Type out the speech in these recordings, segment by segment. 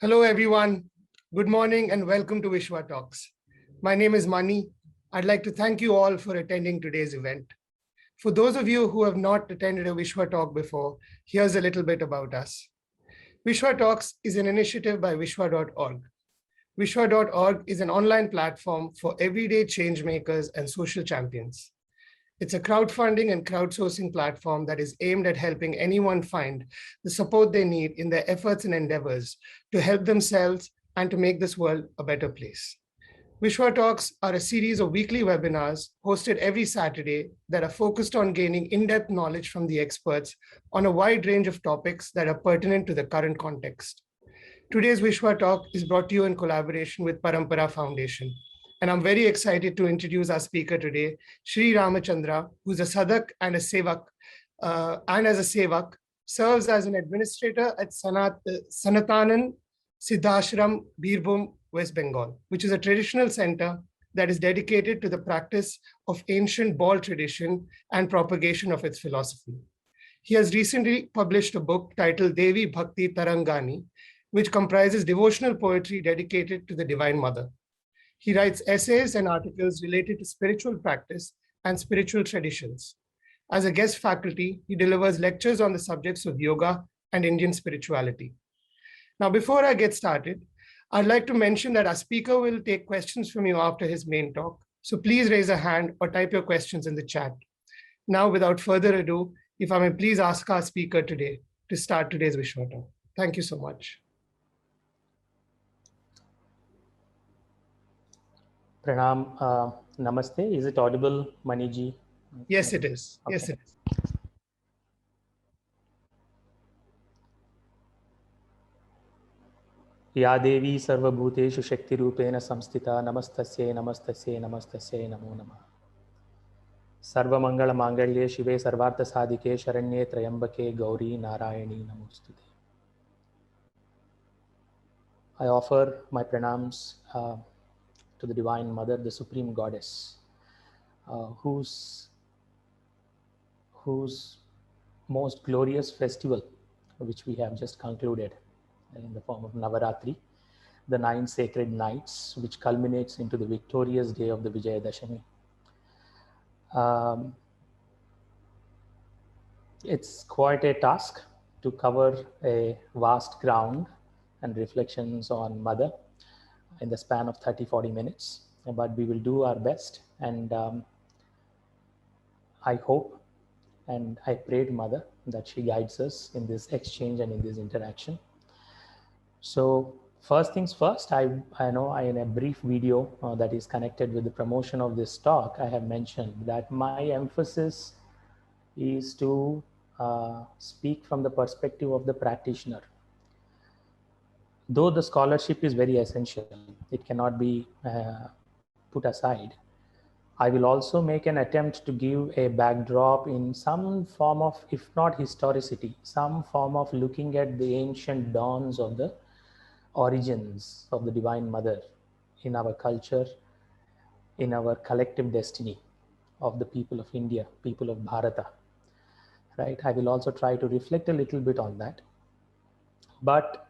Hello, everyone. Good morning and welcome to Vishwa Talks. My name is Mani. I'd like to thank you all for attending today's event. For those of you who have not attended a Vishwa Talk before, here's a little bit about us. Vishwa Talks is an initiative by Vishwa.org. Vishwa.org is an online platform for everyday change makers and social champions. It's a crowdfunding and crowdsourcing platform that is aimed at helping anyone find the support they need in their efforts and endeavors to help themselves and to make this world a better place. Vishwa Talks are a series of weekly webinars hosted every Saturday that are focused on gaining in-depth knowledge from the experts on a wide range of topics that are pertinent to the current context. Today's Vishwa Talk is brought to you in collaboration with Parampara Foundation. And I'm very excited to introduce our speaker today, Sri Ramachandra, who's a Sadak and a Sevak, and as a Sevak, serves as an administrator at Sanatanan Siddhashram, Birbhum, West Bengal, which is a traditional center that is dedicated to the practice of ancient Baul tradition and propagation of its philosophy. He has recently published a book titled Devi Bhakti Tarangani, which comprises devotional poetry dedicated to the Divine Mother. He writes essays and articles related to spiritual practice and spiritual traditions. As a guest faculty, he delivers lectures on the subjects of yoga and Indian spirituality. Now, before I get started, I'd like to mention that our speaker will take questions from you after his main talk. So please raise a hand or type your questions in the chat. Now, without further ado, if I may please ask our speaker today to start today's Vishwa Talk. Thank you so much. Pranam, namaste. Is it audible, Maniji? Yes, it is. Okay. Yes, it is. या देवी सर्वभूतेषु शक्तिरूपेण संस्थिता नमस्तस्यै नमस्तस्यै नमस्तस्यै नमो नमः सर्वमङ्गलमाङ्गल्ये शिवे सर्वार्थसाधिके शरण्ये त्र्यम्बके गौरी नारायणी नमोस्तुते. I offer my pranams to the Divine Mother, the Supreme Goddess, whose most glorious festival, which we have just concluded in the form of Navaratri, the 9 sacred nights, which culminates into the victorious day of the Vijayadashami. It's quite a task to cover a vast ground and reflections on Mother in the span of 30-40 minutes, but we will do our best, and I hope and I pray to Mother that she guides us in this exchange and in this interaction. So first things first, I know in a brief video that is connected with the promotion of this talk, I have mentioned that my emphasis is to speak from the perspective of the practitioner. Though the scholarship is very essential, it cannot be put aside. I will also make an attempt to give a backdrop in some form of, if not historicity, some form of looking at the ancient dawns of the origins of the Divine Mother in our culture, in our collective destiny of the people of India, people of Bharata, right? I will also try to reflect a little bit on that. But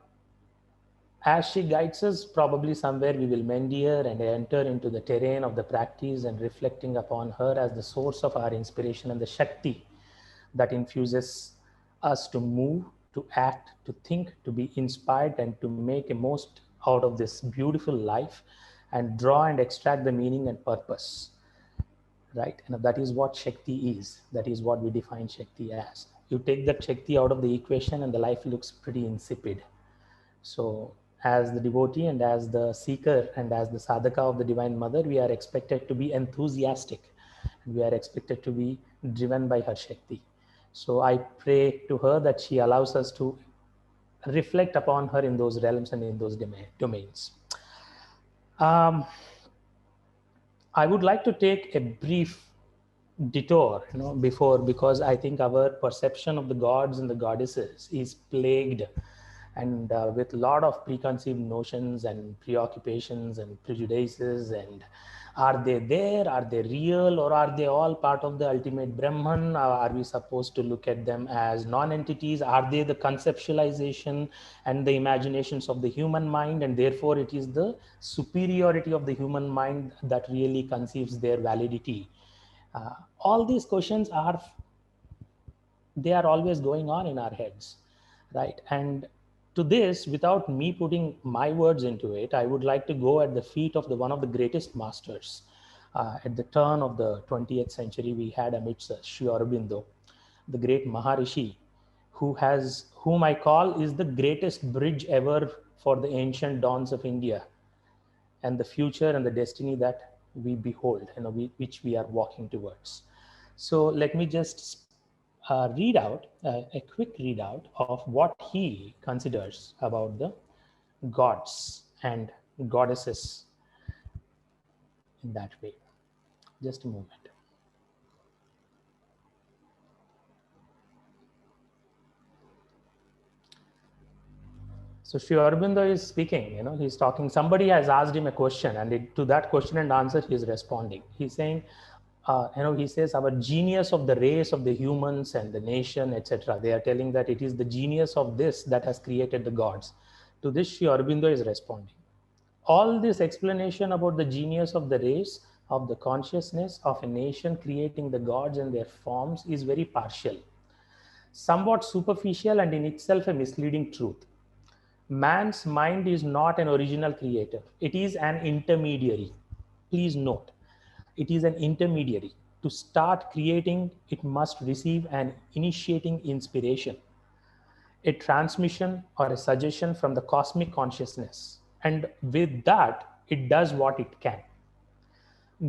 as she guides us, probably somewhere we will mend here and enter into the terrain of the practice and reflecting upon her as the source of our inspiration and the Shakti that infuses us to move, to act, to think, to be inspired, and to make a most out of this beautiful life and draw and extract the meaning and purpose, right? And that is what Shakti is. That is what we define Shakti as. You take that Shakti out of the equation and the life looks pretty insipid. So as the devotee and as the seeker and as the sadhaka of the Divine Mother, we are expected to be enthusiastic and we are expected to be driven by her Shakti. So I pray to her that she allows us to reflect upon her in those realms and in those domains. I would like to take a brief detour, before, because I think our perception of the gods and the goddesses is plagued and with a lot of preconceived notions and preoccupations and prejudices and Are they there? Are they real? Or are they all part of the ultimate Brahman? Are we supposed to look at them as non-entities? Are they the conceptualization and the imaginations of the human mind? And therefore, it is the superiority of the human mind that really conceives their validity. All these questions are, they are always going on in our heads, right? And to this, without me putting my words into it, I would like to go at the feet of the one of the greatest masters. At the turn of the 20th century, we had amidst us Sri Aurobindo, the great Maharishi, whom I call is the greatest bridge ever for the ancient dawns of India and the future and the destiny that we behold, which we are walking towards. So let me just read out a quick readout of what he considers about the gods and goddesses in that way. Just a moment. So Sri Aurobindo is speaking, he's talking, somebody has asked him a question, and to that question and answer, he is responding. He's saying, he says, our genius of the race of the humans and the nation, etc. They are telling that it is the genius of this that has created the gods. To this, Sri Aurobindo is responding. All this explanation about the genius of the race, of the consciousness of a nation creating the gods and their forms is very partial, somewhat superficial, and in itself a misleading truth. Man's mind is not an original creator. It is an intermediary. Please note, it is an intermediary. To start creating, it must receive an initiating inspiration, a transmission or a suggestion from the cosmic consciousness. And with that, it does what it can.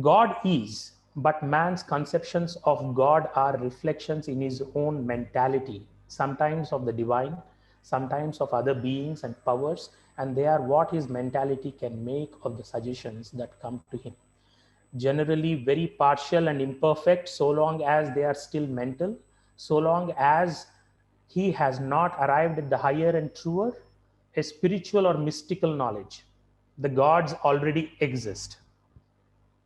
God is, but man's conceptions of God are reflections in his own mentality, sometimes of the divine, sometimes of other beings and powers, and they are what his mentality can make of the suggestions that come to him. Generally very partial and imperfect, so long as they are still mental, so long as he has not arrived at the higher and truer, a spiritual or mystical knowledge. The gods already exist.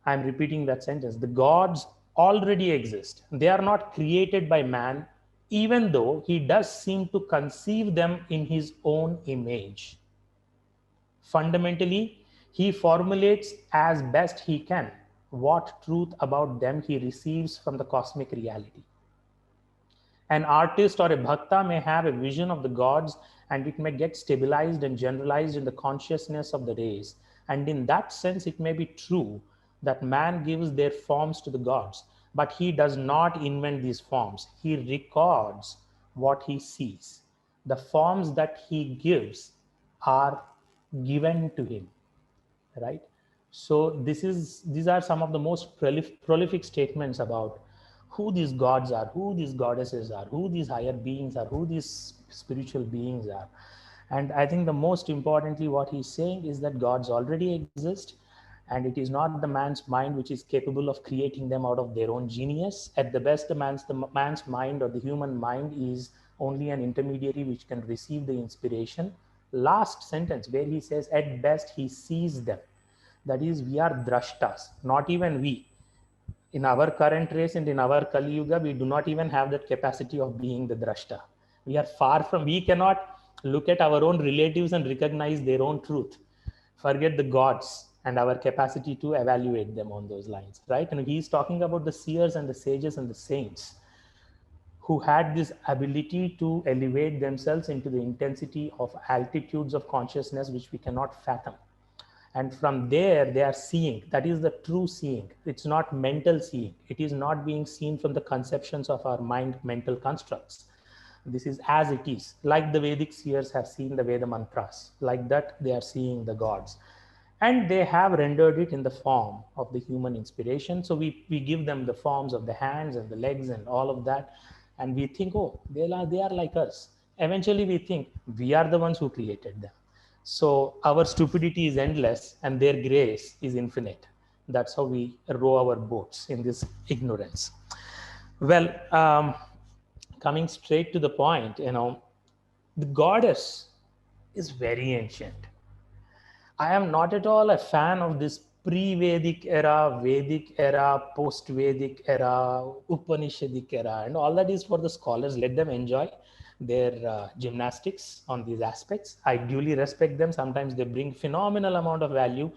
I'm repeating that sentence. The gods already exist. They are not created by man, even though he does seem to conceive them in his own image. Fundamentally, he formulates as best he can what truth about them he receives from the cosmic reality. An artist or a bhakta may have a vision of the gods, and it may get stabilized and generalized in the consciousness of the race. And in that sense, it may be true that man gives their forms to the gods, but he does not invent these forms. He records what he sees. The forms that he gives are given to him, right? So these are some of the most prolific statements about who these gods are, who these goddesses are, who these higher beings are, who these spiritual beings are. And I think the most importantly, what he's saying is that gods already exist, and it is not the man's mind which is capable of creating them out of their own genius. At the best, the man's mind or the human mind is only an intermediary which can receive the inspiration. Last sentence where he says, at best, he sees them. That is, we are drashtas, not even we. In our current race and in our Kali Yuga, we do not even have that capacity of being the drashta. We are far from, we cannot look at our own relatives and recognize their own truth. Forget the gods and our capacity to evaluate them on those lines, right? And he's talking about the seers and the sages and the saints who had this ability to elevate themselves into the intensity of altitudes of consciousness which we cannot fathom. And from there, they are seeing. That is the true seeing. It's not mental seeing. It is not being seen from the conceptions of our mind, mental constructs. This is as it is. Like the Vedic seers have seen the Veda mantras. Like that, they are seeing the gods. And they have rendered it in the form of the human inspiration. So we give them the forms of the hands and the legs and all of that. And we think, oh, they are like us. Eventually, we think we are the ones who created them. So our stupidity is endless and their grace is infinite. That's how we row our boats in this ignorance. Well, coming straight to the point, the goddess is very ancient. I am not at all a fan of this pre-Vedic era, Vedic era, post-Vedic era, Upanishadic era, and all that is for the scholars. Let them enjoy their gymnastics on these aspects. I duly respect them. Sometimes they bring phenomenal amount of value.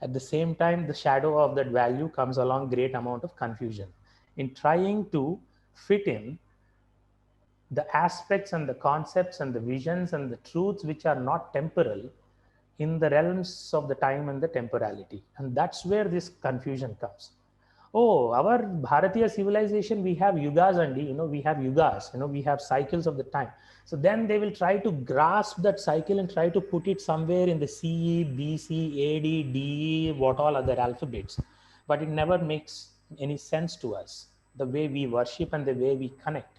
At the same time, the shadow of that value comes along great amount of confusion. In trying to fit in the aspects and the concepts and the visions and the truths which are not temporal in the realms of the time and the temporality. And that's where this confusion comes. Oh, our Bharatiya civilization, we have yugas, and we have yugas, we have cycles of the time. So then they will try to grasp that cycle and try to put it somewhere in the CE, BC, AD, DE, what all other alphabets. But it never makes any sense to us, the way we worship and the way we connect.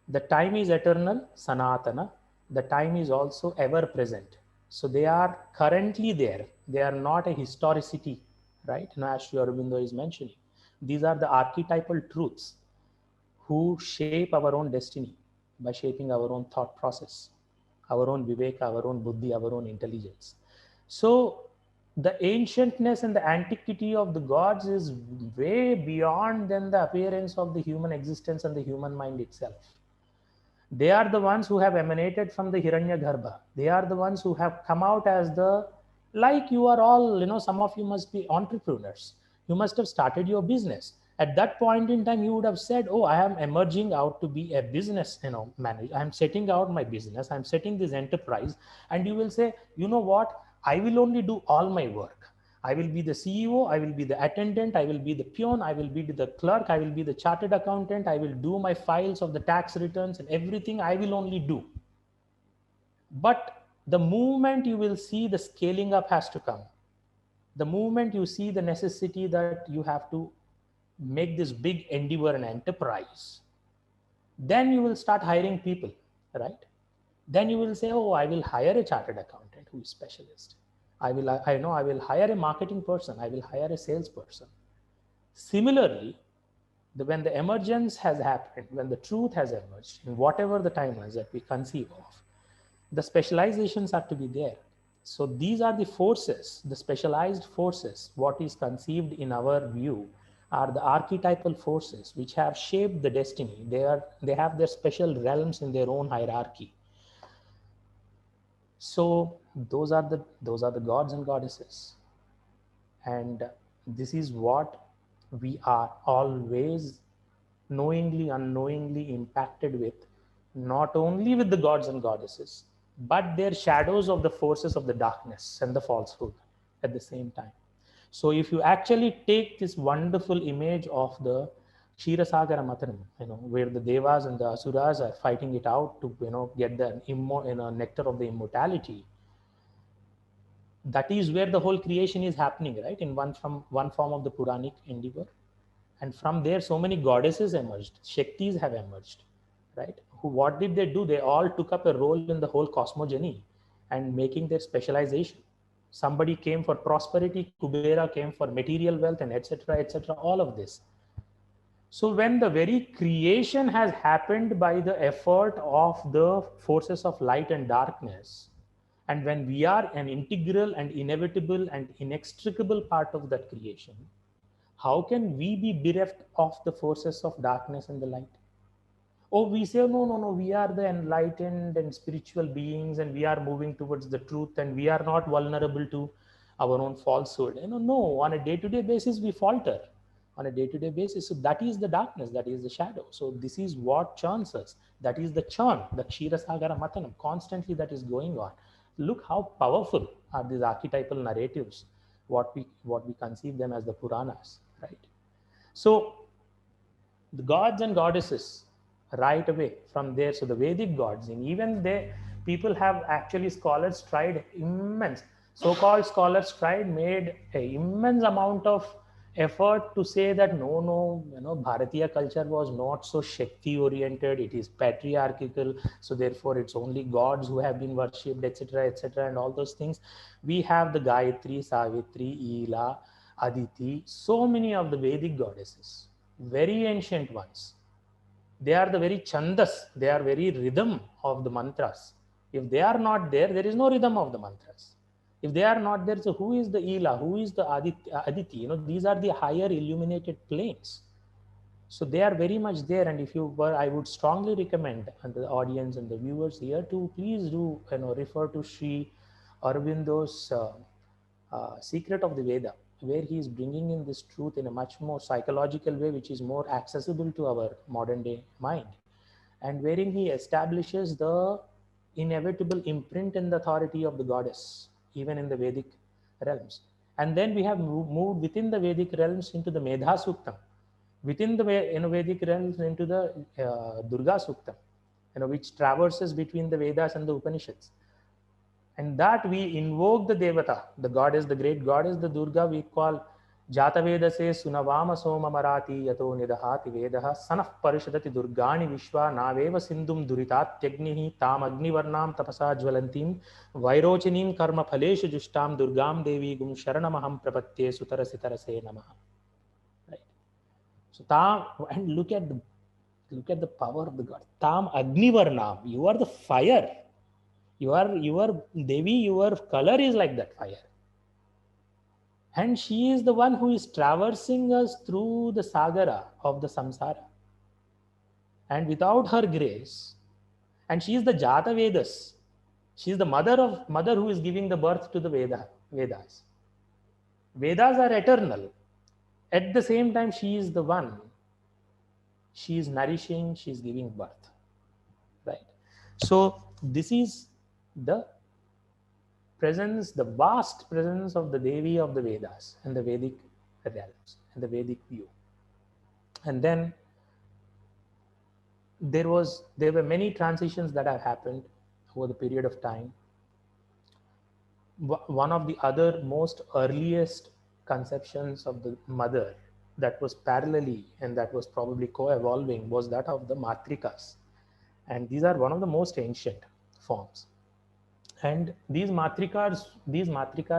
The time is eternal, Sanatana. The time is also ever present. So they are currently there. They are not a historicity, right? As Sri Aurobindo is mentioning. These are the archetypal truths who shape our own destiny by shaping our own thought process, our own viveka, our own buddhi, our own intelligence. So the ancientness and the antiquity of the gods is way beyond than the appearance of the human existence and the human mind itself. They are the ones who have emanated from the Hiranyagarbha. They are the ones who have come out as the, like you are all, some of you must be entrepreneurs. You must have started your business. At that point in time, you would have said, oh, I am emerging out to be a business, manager. I'm setting out my business. I'm setting this enterprise. And you will say, you know what? I will only do all my work. I will be the CEO, I will be the attendant, I will be the peon, I will be the clerk, I will be the chartered accountant, I will do my files of the tax returns and everything I will only do. But the moment you will see the scaling up has to come, the moment you see the necessity that you have to make this big endeavor and enterprise, then you will start hiring people, right? Then you will say, oh, I will hire a chartered accountant who is specialist. I will hire a marketing person. I will hire a salesperson. Similarly, when the emergence has happened, when the truth has emerged, in whatever the timelines that we conceive of, the specializations are to be there. So these are the forces, the specialized forces, what is conceived in our view are the archetypal forces which have shaped the destiny. They have their special realms in their own hierarchy. So those are the gods and goddesses, and this is what we are always knowingly, unknowingly impacted with, not only with the gods and goddesses, but their shadows of the forces of the darkness and the falsehood at the same time. So if you actually take this wonderful image of the Ksheerasagara Mathanam, where the Devas and the Asuras are fighting it out to, get the nectar of the immortality, that is where the whole creation is happening, right? In one form of the Puranic endeavor. And from there, so many goddesses emerged, Shaktis have emerged, right? What did they do? They all took up a role in the whole cosmogony and making their specialization. Somebody came for prosperity, Kubera came for material wealth, and etc., all of this. So when the very creation has happened by the effort of the forces of light and darkness, and when we are an integral and inevitable and inextricable part of that creation, how can we be bereft of the forces of darkness and the light? Oh, we say, no, we are the enlightened and spiritual beings and we are moving towards the truth and we are not vulnerable to our own falsehood. No, on a day-to-day basis, we falter on a day-to-day basis. So that is the darkness, that is the shadow. So this is what churns us. That is the churn, the Ksheerasagara Mathanam, constantly that is going on. Look how powerful are these archetypal narratives, what we conceive them as the Puranas, right? So the gods and goddesses right away from there. So the Vedic gods, and even they, people have actually, scholars tried immense, so-called scholars tried, made an immense amount of effort to say that no, Bharatiya culture was not so Shakti oriented, it is patriarchal, so therefore it's only gods who have been worshipped, etc., and all those things. We have the Gayatri, Savitri, Ila, Aditi, so many of the Vedic goddesses, very ancient ones. They are the very chandas, they are very rhythm of the mantras. If they are not there, there is no rhythm of the mantras. If they are not there, so who is the Ela? Who is the Aditi? You know, these are the higher illuminated planes. So they are very much there. And if you were, I would strongly recommend the audience and the viewers here to please do, you know, refer to Sri Aurobindo's Secret of the Veda, where he is bringing in this truth in a much more psychological way, which is more accessible to our modern day mind, and wherein he establishes the inevitable imprint and the authority of the goddess, even in the Vedic realms. And then we have moved within the Vedic realms into the Medha Suktam, within the Vedic realms into the Durga Suktam, you know, which traverses between the Vedas and the Upanishads. And that we invoke the Devata, the goddess, the great goddess, the Durga, we call Jata Veda se Sunavama Soma Marati Yato Nidahati Vedaha Sanah Parishadati Durgani Vishwa Naveva Sindhum Duritat Tyagnihi Tam Agni Varnam Tapasa Jvalantim Vairochinim Karma Phaleshu Jushtam Durgam Devi Gum Sharanamaham Prapatye Sutara Sitara Se Namaha. Right. So Tam, and look at the power of the God. Tam Agni Varnam, you are the fire. Your Devi, your color is like that fire. And she is the one who is traversing us through the sagara of the samsara. And without her grace, and she is the Jata Vedas. She is the mother who is giving the birth to the Vedas. Vedas are eternal. At the same time, she is the one. She is nourishing, she is giving birth. Right. So this is the presence, the vast presence of the Devi of the Vedas and the Vedic realms and the Vedic view. And then there were many transitions that have happened over the period of time. One of the other most earliest conceptions of the mother that was parallelly and that was probably co-evolving was that of the Matrikas. And these are one of the most ancient forms. And these matrikas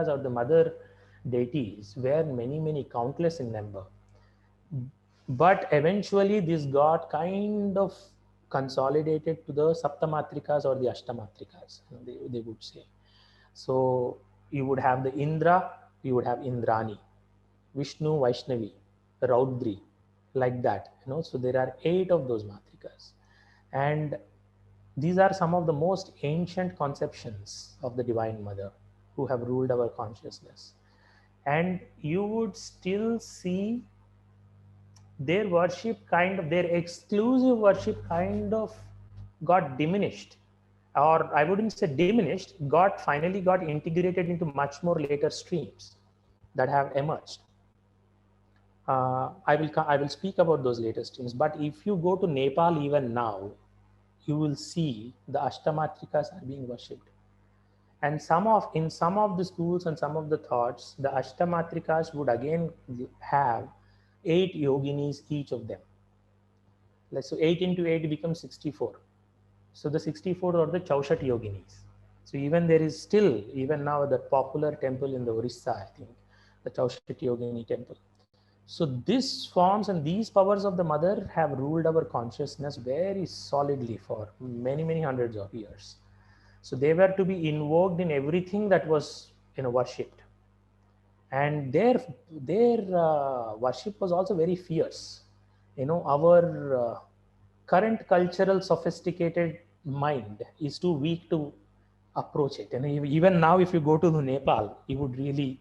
are the mother deities, were many, countless in number. But eventually this got kind of consolidated to the Saptamatrikas or the Ashtamatrikas, they would say. So you would have the Indra, you would have Indrani, Vishnu, Vaishnavi, Raudri, like that. So there are 8 of those matrikas. And these are some of the most ancient conceptions of the Divine Mother who have ruled our consciousness. And you would still see their worship their exclusive worship kind of got diminished. Or I wouldn't say diminished, finally got integrated into much more later streams that have emerged. I will speak about those later streams. But if you go to Nepal even now, you will see the Ashtamatrikas are being worshipped. And in some of the schools and some of the thoughts, the Ashtamatrikas would again have 8 yoginis each of them. So 8 into 8 becomes 64. So the 64 are the Chaushat yoginis. So even there is still, even now, the popular temple in the Orissa, I think, the Chaushat yogini temple. So these forms and these powers of the mother have ruled our consciousness very solidly for many hundreds of years. So they were to be invoked in everything that was worshipped. And their worship was also very fierce. Our current cultural sophisticated mind is too weak to approach it. And even now, if you go to Nepal, you would really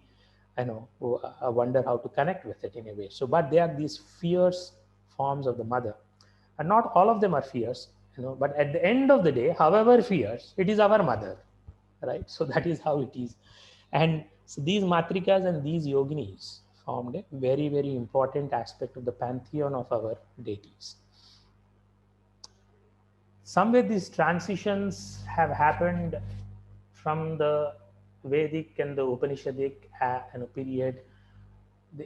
wonder how to connect with it in a way. So, but they are these fierce forms of the mother, and not all of them are fierce, but at the end of the day, however fierce, it is our mother, right? So that is how it is. And so these matrikas and these yoginis formed a very important aspect of the pantheon of our deities. Somewhere these transitions have happened from the Vedic and the Upanishadic period.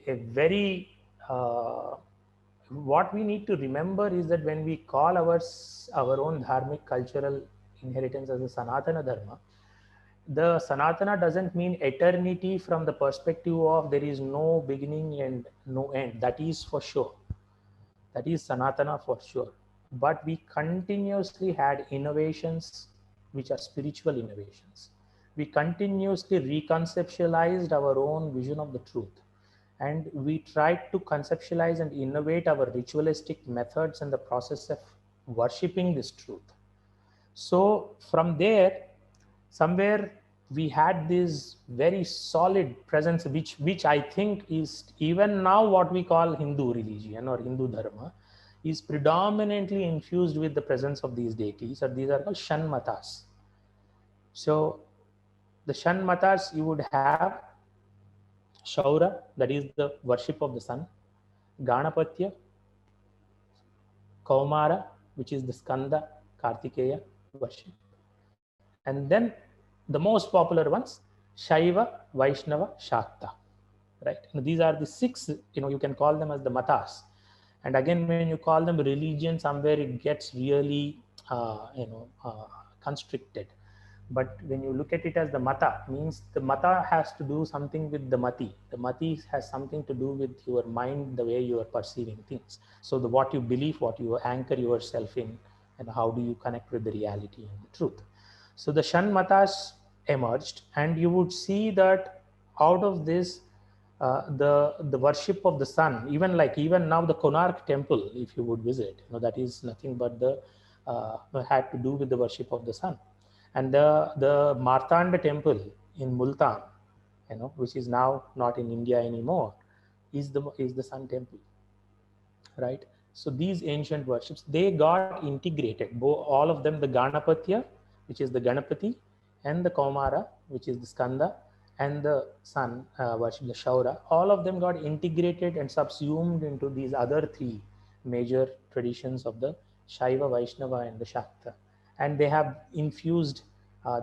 A very what we need to remember is that when we call our own dharmic cultural inheritance as a Sanatana Dharma, the Sanatana doesn't mean eternity from the perspective of there is no beginning and no end. That is for sure. That is Sanatana for sure. But we continuously had innovations which are spiritual innovations we continuously reconceptualized our own vision of the truth. And we tried to conceptualize and innovate our ritualistic methods in the process of worshipping this truth. So from there, somewhere we had this very solid presence, which I think is even now what we call Hindu religion or Hindu dharma, is predominantly infused with the presence of these deities, or these are called Shanmatas. So the Shanmatas, you would have Shaura, that is the worship of the sun, Ganapatya, Kaumara, which is the Skanda, Kartikeya worship. And then the most popular ones, Shaiva, Vaishnava, Shakta, right? And these are the six, you can call them as the matas. And again, when you call them religion, somewhere it gets really, constricted. But when you look at it as the mata, means the mata has to do something with the mati. The mati has something to do with your mind, the way you are perceiving things. So what you believe, what you anchor yourself in, and how do you connect with the reality and the truth. So the Shanmatas emerged, and you would see that out of this, the worship of the sun, even now the Konark temple, if you would visit, that is nothing but the had to do with the worship of the sun. And the Martanda temple in Multan, which is now not in India anymore, is the sun temple, right? So these ancient worships, they got integrated. All of them, the Ganapatya, which is the Ganapati, and the Kaumara, which is the Skanda, and the sun worship, the Shaura, all of them got integrated and subsumed into these other three major traditions of the Shaiva, Vaishnava, and the Shakta. And they have infused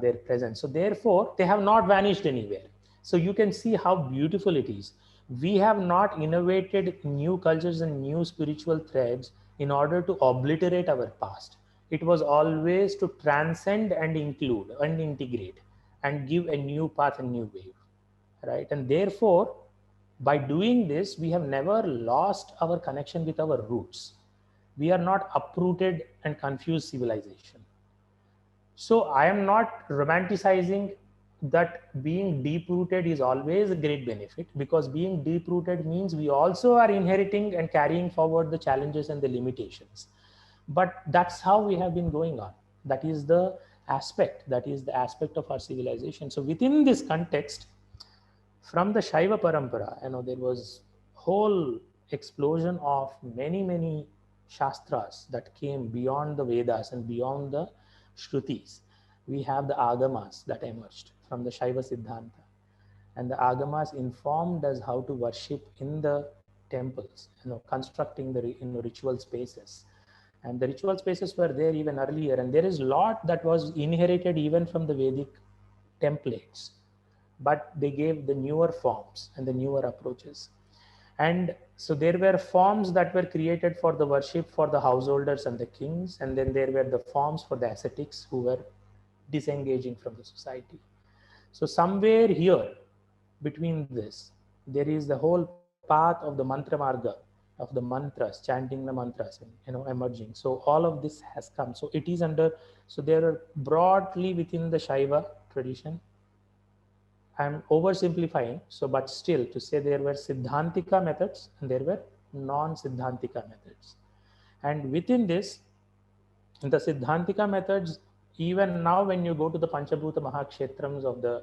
their presence. So therefore, they have not vanished anywhere. So you can see how beautiful it is. We have not innovated new cultures and new spiritual threads in order to obliterate our past. It was always to transcend and include and integrate and give a new path and new wave, right? And therefore, by doing this, we have never lost our connection with our roots. We are not uprooted and confused civilization. So I am not romanticizing that being deep rooted is always a great benefit, because being deep rooted means we also are inheriting and carrying forward the challenges and the limitations. But that's how we have been going on. That is the aspect of our civilization. So within this context, from the Shaiva Parampara, there was whole explosion of many shastras that came beyond the Vedas and beyond the Shrutis. We have the Agamas that emerged from the Shaiva Siddhanta. And the Agamas informed us how to worship in the temples, constructing the ritual spaces. And the ritual spaces were there even earlier. And there is a lot that was inherited even from the Vedic templates, but they gave the newer forms and the newer approaches. And so there were forms that were created for the worship for the householders and the kings. And then there were the forms for the ascetics who were disengaging from the society. So somewhere here between this, there is the whole path of the mantra marga, of the mantras, chanting the mantras, emerging. So all of this has come. So it is so there are broadly within the Shaiva tradition, I'm oversimplifying, but still to say there were Siddhantika methods and there were non-Siddhantika methods. And within this, the Siddhantika methods, even now when you go to the Panchabhuta Mahakshetrams of the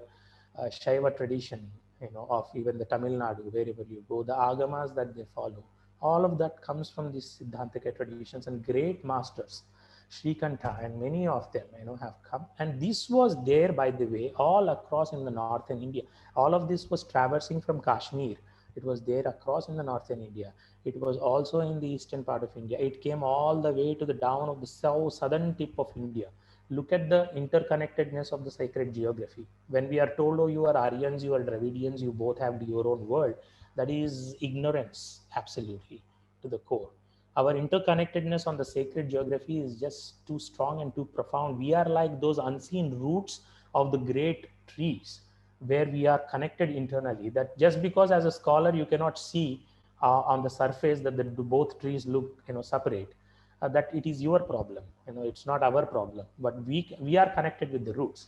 Shaiva tradition, of even the Tamil Nadu, wherever you go, the Agamas that they follow, all of that comes from these Siddhantika traditions, and great masters, Srikantha and many of them, have come. And this was there, by the way, all across in the northern India. All of this was traversing from Kashmir. It was there across in the northern India. It was also in the eastern part of India. It came all the way to the down of the southern tip of India. Look at the interconnectedness of the sacred geography. When we are told, oh, you are Aryans, you are Dravidians, you both have your own world, that is ignorance, absolutely, to the core. Our interconnectedness on the sacred geography is just too strong and too profound. We are like those unseen roots of the great trees, where we are connected internally, that just because as a scholar you cannot see on the surface that both trees look separate, that it is your problem, it's not our problem, but we are connected with the roots.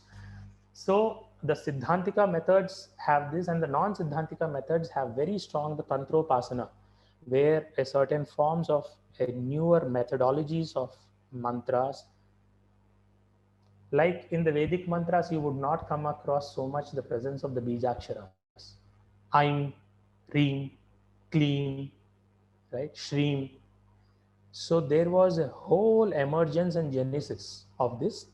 So the Siddhantika methods have this, and the non-Siddhantika methods have very strong the Tantropasana, where a certain forms of a newer methodologies of mantras. Like in the Vedic mantras, you would not come across so much the presence of the Bijaksharas. Aim, Reem, Kleem, right? Shreem. So there was a whole emergence and genesis of this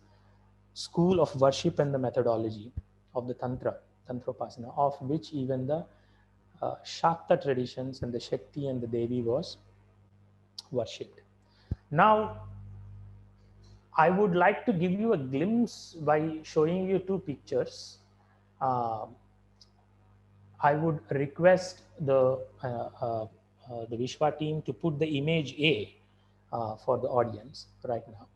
school of worship and the methodology of the Tantropasana, of which even the Shakta traditions and the Shakti and the Devi was worshipped. Now, I would like to give you a glimpse by showing you two pictures. Uh, I would request the Vishwa team to put the image A for the audience right now.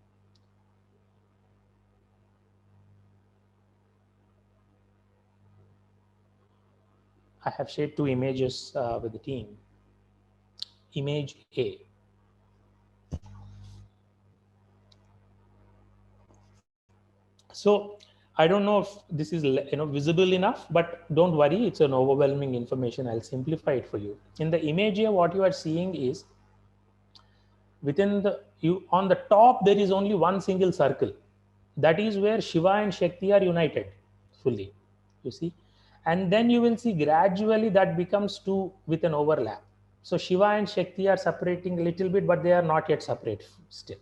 I have shared two images with the team. Image A. So I don't know if this is visible enough, but don't worry, it's an overwhelming information. I'll simplify it for you. In the image here, what you are seeing is within the on the top there is only one single circle. That is where Shiva and Shakti are united fully. You see, and then you will see gradually that becomes two with an overlap. So Shiva and Shakti are separating a little bit, but they are not yet separate still.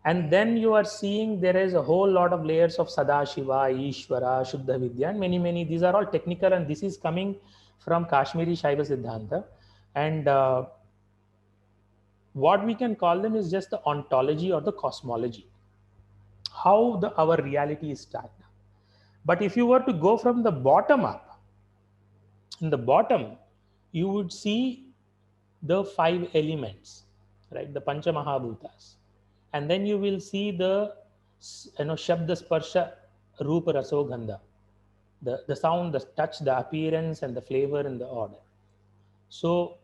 And then you are seeing there is a whole lot of layers of Sadashiva, Ishvara, Shuddha Vidya, and many. These are all technical, and this is coming from Kashmiri Shaiva Siddhanta. And what we can call them is just the ontology or the cosmology, how our reality is stacked. But if you were to go from the bottom up, in the bottom, you would see the five elements, right? The Pancha Mahabhutas. And then you will see the Shabda Sparsha Rupa Raso Gandha, the sound, the touch, the appearance, and the flavor and the order. So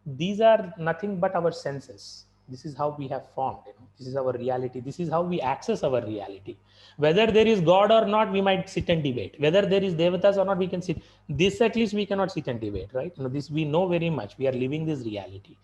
these are nothing but our senses. This is how we have formed. This is our reality. This is how we access our reality. Whether there is God or not, we might sit and debate. Whether there is devatas or not, we can sit. This at least we cannot sit and debate, right? This we know very much. We are living this reality.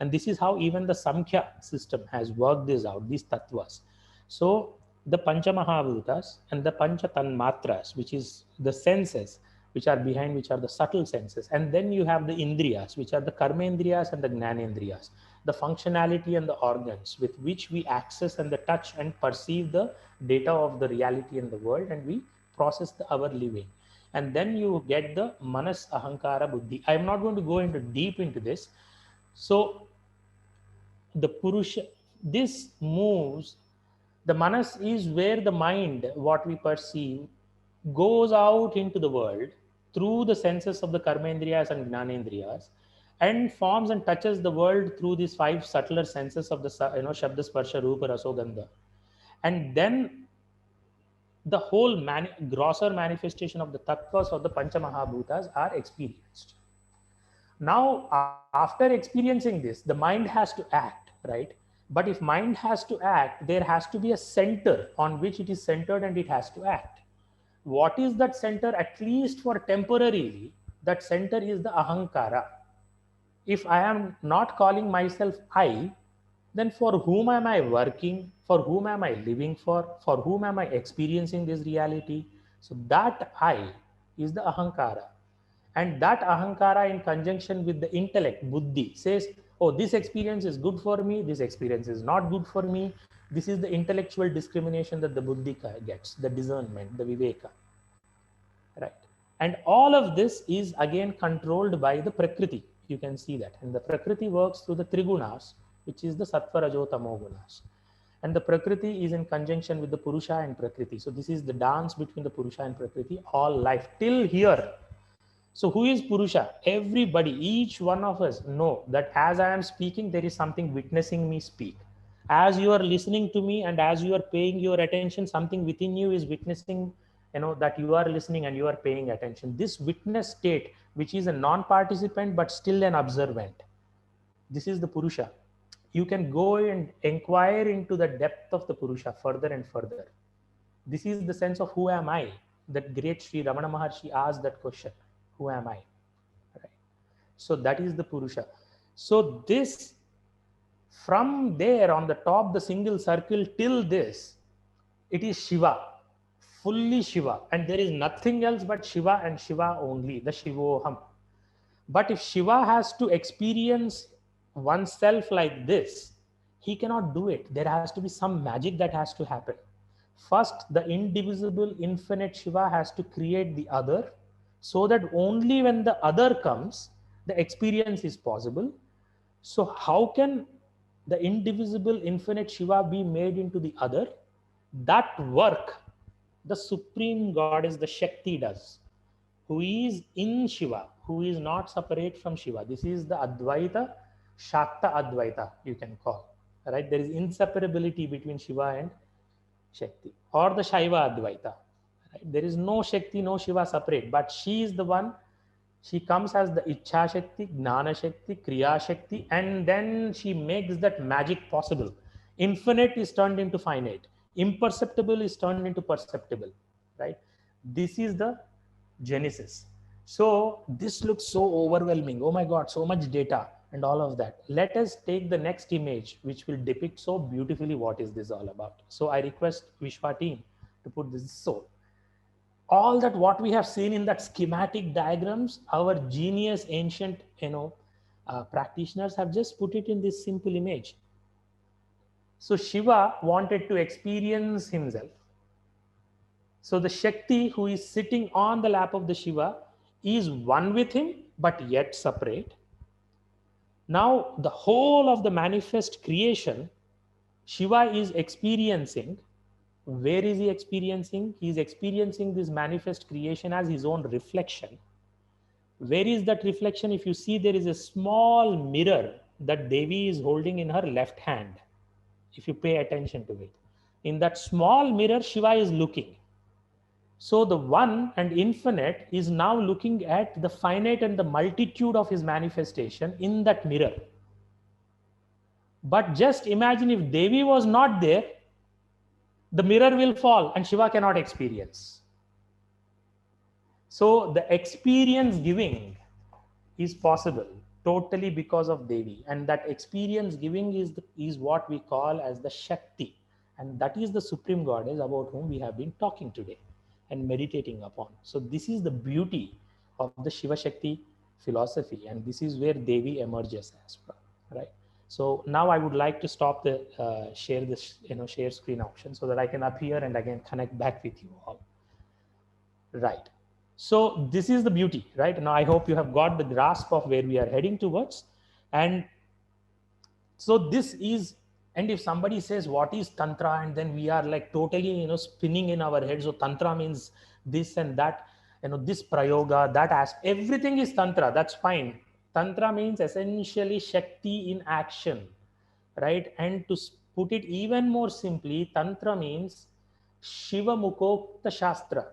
And this is how even the Samkhya system has worked this out, these tattvas. So the Pancha Mahabhutas and the Pancha Tanmatras, which is the senses, which are behind, which are the subtle senses. And then you have the Indriyas, which are the Karmendriyas and the Gnanendriyas, the functionality and the organs with which we access and the touch and perceive the data of the reality in the world, and we process our living. And then you get the Manas, Ahankara, Buddhi. I'm not going to go into deep into this. So the Purusha, this moves, the Manas is where the mind, what we perceive, goes out into the world through the senses of the Karmendriyas and Gnanendriyas, and forms and touches the world through these five subtler senses of the Shabda, Sparsha, Rupa, Raso, Gandha. And then the whole grosser manifestation of the tattvas or the Pancha Mahabhutas are experienced. Now, after experiencing this, the mind has to act, right? But if mind has to act, there has to be a center on which it is centered and it has to act. What is that center? At least for temporarily, that center is the ahankara. If I am not calling myself I, then for whom am I working? For whom am I living for? For whom am I experiencing this reality? So that I is the ahankara. And that ahankara in conjunction with the intellect, buddhi, says, oh, this experience is good for me, this experience is not good for me. This is the intellectual discrimination that the buddhi gets, the discernment, the viveka. Right. And all of this is again controlled by the prakriti. You can see that. And the prakriti works through the trigunas, which is the sattva, rajo, tamo gunas. And the prakriti is in conjunction with the purusha and prakriti. So this is the dance between the purusha and prakriti all life till here. So who is Purusha? Everybody, each one of us know that as I am speaking, there is something witnessing me speak. As you are listening to me and as you are paying your attention, something within you is witnessing, that you are listening and you are paying attention. This witness state, which is a non-participant but still an observant, this is the Purusha. You can go and inquire into the depth of the Purusha further and further. This is the sense of who am I? that great Sri Ramana Maharshi asked that question, who am I? Right. So that is the Purusha. So this, from there on the top, the single circle till this, it is Shiva, fully Shiva. And there is nothing else but Shiva and Shiva only, the Shivoham. But if Shiva has to experience oneself like this, he cannot do it. There has to be some magic that has to happen. First, the indivisible, infinite Shiva has to create the other, so that only when the other comes, the experience is possible. So, how can the indivisible, infinite Shiva be made into the other? That work, the supreme goddess, the Shakti, does, who is in Shiva, who is not separate from Shiva. This is the Advaita, Shakta Advaita, you can call. Right? There is inseparability between Shiva and Shakti, or the Shaiva Advaita. Right? There is no Shakti, no Shiva separate, but she is the one. She comes as the Ichha Shakti, Gnana Shakti, Kriya Shakti, and then she makes that magic possible. Infinite is turned into finite, imperceptible is turned into perceptible. Right? This is the genesis. So this looks so overwhelming. Oh my God, so much data and all of that. Let us take the next image, which will depict so beautifully what is this all about. So I request Vishwa team to put this. So all that what we have seen in that schematic diagrams, our genius ancient practitioners have just put it in this simple image. So Shiva wanted to experience himself. So the Shakti who is sitting on the lap of the Shiva is one with him, but yet separate. Now the whole of the manifest creation, Shiva is experiencing. Where is he experiencing? He is experiencing this manifest creation as his own reflection. Where is that reflection? If you see, there is a small mirror that Devi is holding in her left hand. If you pay attention to it, in that small mirror, Shiva is looking. So the one and infinite is now looking at the finite and the multitude of his manifestation in that mirror. But just imagine if Devi was not there, the mirror will fall and Shiva cannot experience. So the experience giving is possible totally because of Devi. And that experience giving is what we call as the Shakti. And that is the supreme goddess about whom we have been talking today and meditating upon. So this is the beauty of the Shiva Shakti philosophy, and this is where Devi emerges as well, right? So now I would like to stop the share screen option so that I can appear and again connect back with you all. Right. So this is the beauty, right? Now I hope you have got the grasp of where we are heading towards, and so this is. And if somebody says, what is Tantra? And then we are like totally, spinning in our heads. So Tantra means this and that, this Prayoga, that aspect, everything is Tantra. That's fine. Tantra means essentially Shakti in action, right? And to put it even more simply, Tantra means Shiva Mukokta Shastra.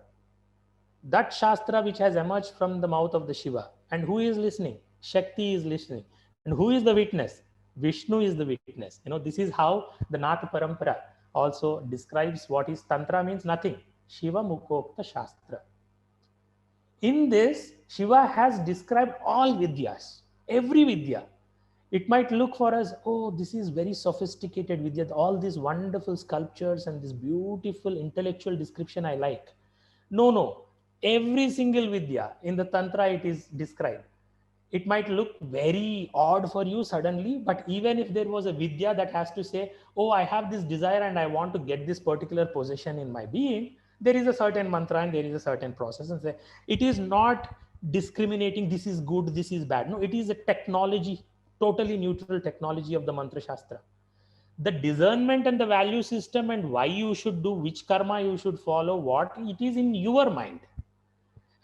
That Shastra which has emerged from the mouth of the Shiva. And who is listening? Shakti is listening. And who is the witness? Vishnu is the witness. This is how the Nath Parampara also describes what is Tantra means nothing. Shiva Mukokta Shastra. In this, Shiva has described all Vidyas, every Vidya. It might look for us, oh, this is very sophisticated Vidya, all these wonderful sculptures and this beautiful intellectual description I like. No. Every single Vidya in the Tantra, it is described. It might look very odd for you suddenly, but even if there was a Vidya that has to say, oh, I have this desire and I want to get this particular position in my being, there is a certain mantra and there is a certain process. And say, it is not discriminating, this is good, this is bad. No, it is a technology, totally neutral technology of the Mantra Shastra. The discernment and the value system and why you should do, which karma you should follow, what it is in your mind.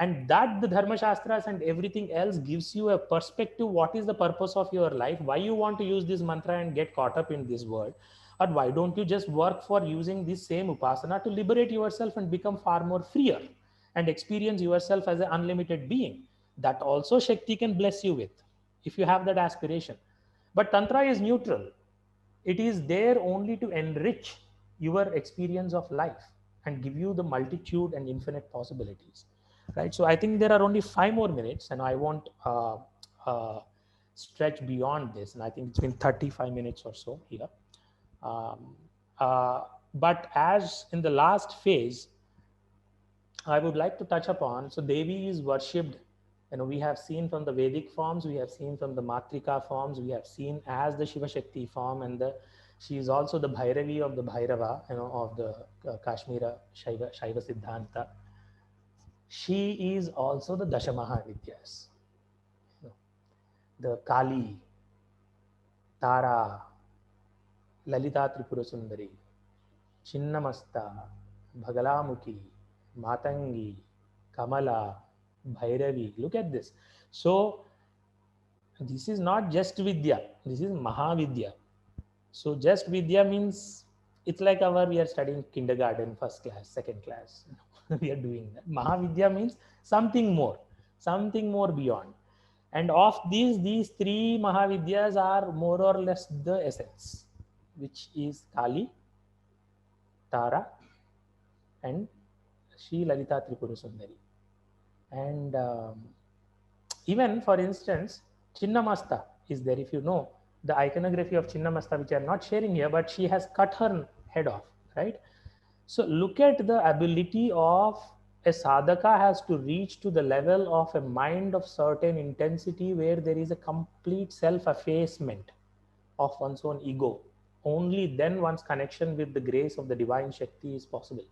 And that the Dharma Shastras and everything else gives you a perspective. What is the purpose of your life? Why you want to use this mantra and get caught up in this world? Or why don't you just work for using this same upasana to liberate yourself and become far more freer and experience yourself as an unlimited being? That also Shakti can bless you with if you have that aspiration. But Tantra is neutral. It is there only to enrich your experience of life. and give you the multitude and infinite possibilities, right? So I think there are only 5 more minutes, and I won't uh, stretch beyond this. And I think it's been 35 minutes or so here. Um, uh, but as in the last phase, I would like to touch upon. So Devi is worshipped. We have seen from the Vedic forms, we have seen from the Matrika forms, we have seen as the Shiva Shakti form, and she is also the Bhairavi of the Bhairava, of the Kashmira Shaiva Siddhanta. She is also the Dashamahavidyas, the Kali, Tara, Lalita Tripura Sundari, Chinnamasta, Bhagalamukhi, Matangi, Kamala, Bhairavi. Look at this. So this is not just Vidya, this is Mahavidya. So just Vidya means it's like we are studying kindergarten, first class, second class. We are doing that. Mahavidya means something more beyond. And of these three Mahavidyas are more or less the essence, which is Kali, Tara, and Sri Lalita Tripura Sundari. And even, for instance, Chinnamasta is there. If you know the iconography of Chinnamasta, which I'm not sharing here, but she has cut her head off, right? So look at the ability of a sadhaka has to reach to the level of a mind of certain intensity where there is a complete self-effacement of one's own ego. Only then one's connection with the grace of the divine Shakti is possible.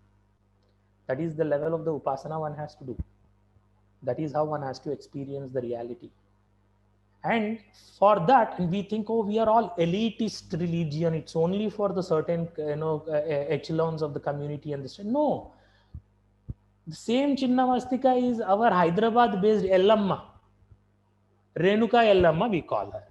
That is the level of the upasana one has to do. That is how one has to experience the reality. And for that, we think, oh, we are all elitist religion. It's only for the certain, echelons of the community and this. No, the same Chinnamastika is our Hyderabad-based Ellamma, Renuka Ellamma, we call her.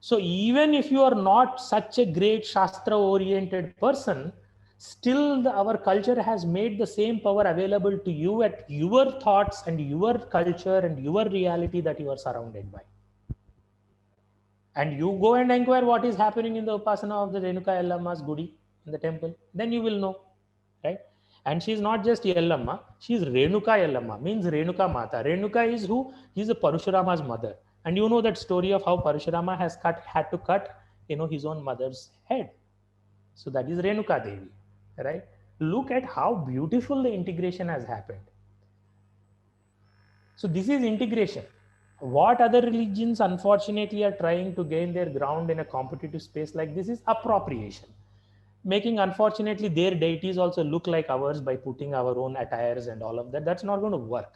So even if you are not such a great Shastra-oriented person, still our culture has made the same power available to you at your thoughts and your culture and your reality that you are surrounded by. And you go and inquire what is happening in the Upasana of the Renuka Ellamma's Gudi in the temple, then you will know, right? And she is not just Ellamma, she is Renuka Ellamma, means Renuka Mata. Renuka is who? He is a Parashurama's mother. And you know that story of how Parashurama had to cut, his own mother's head. So that is Renuka Devi, right? Look at how beautiful the integration has happened. So this is integration. What other religions unfortunately are trying to gain their ground in a competitive space like this is appropriation, making unfortunately their deities also look like ours by putting our own attires and all of that. That's not going to work.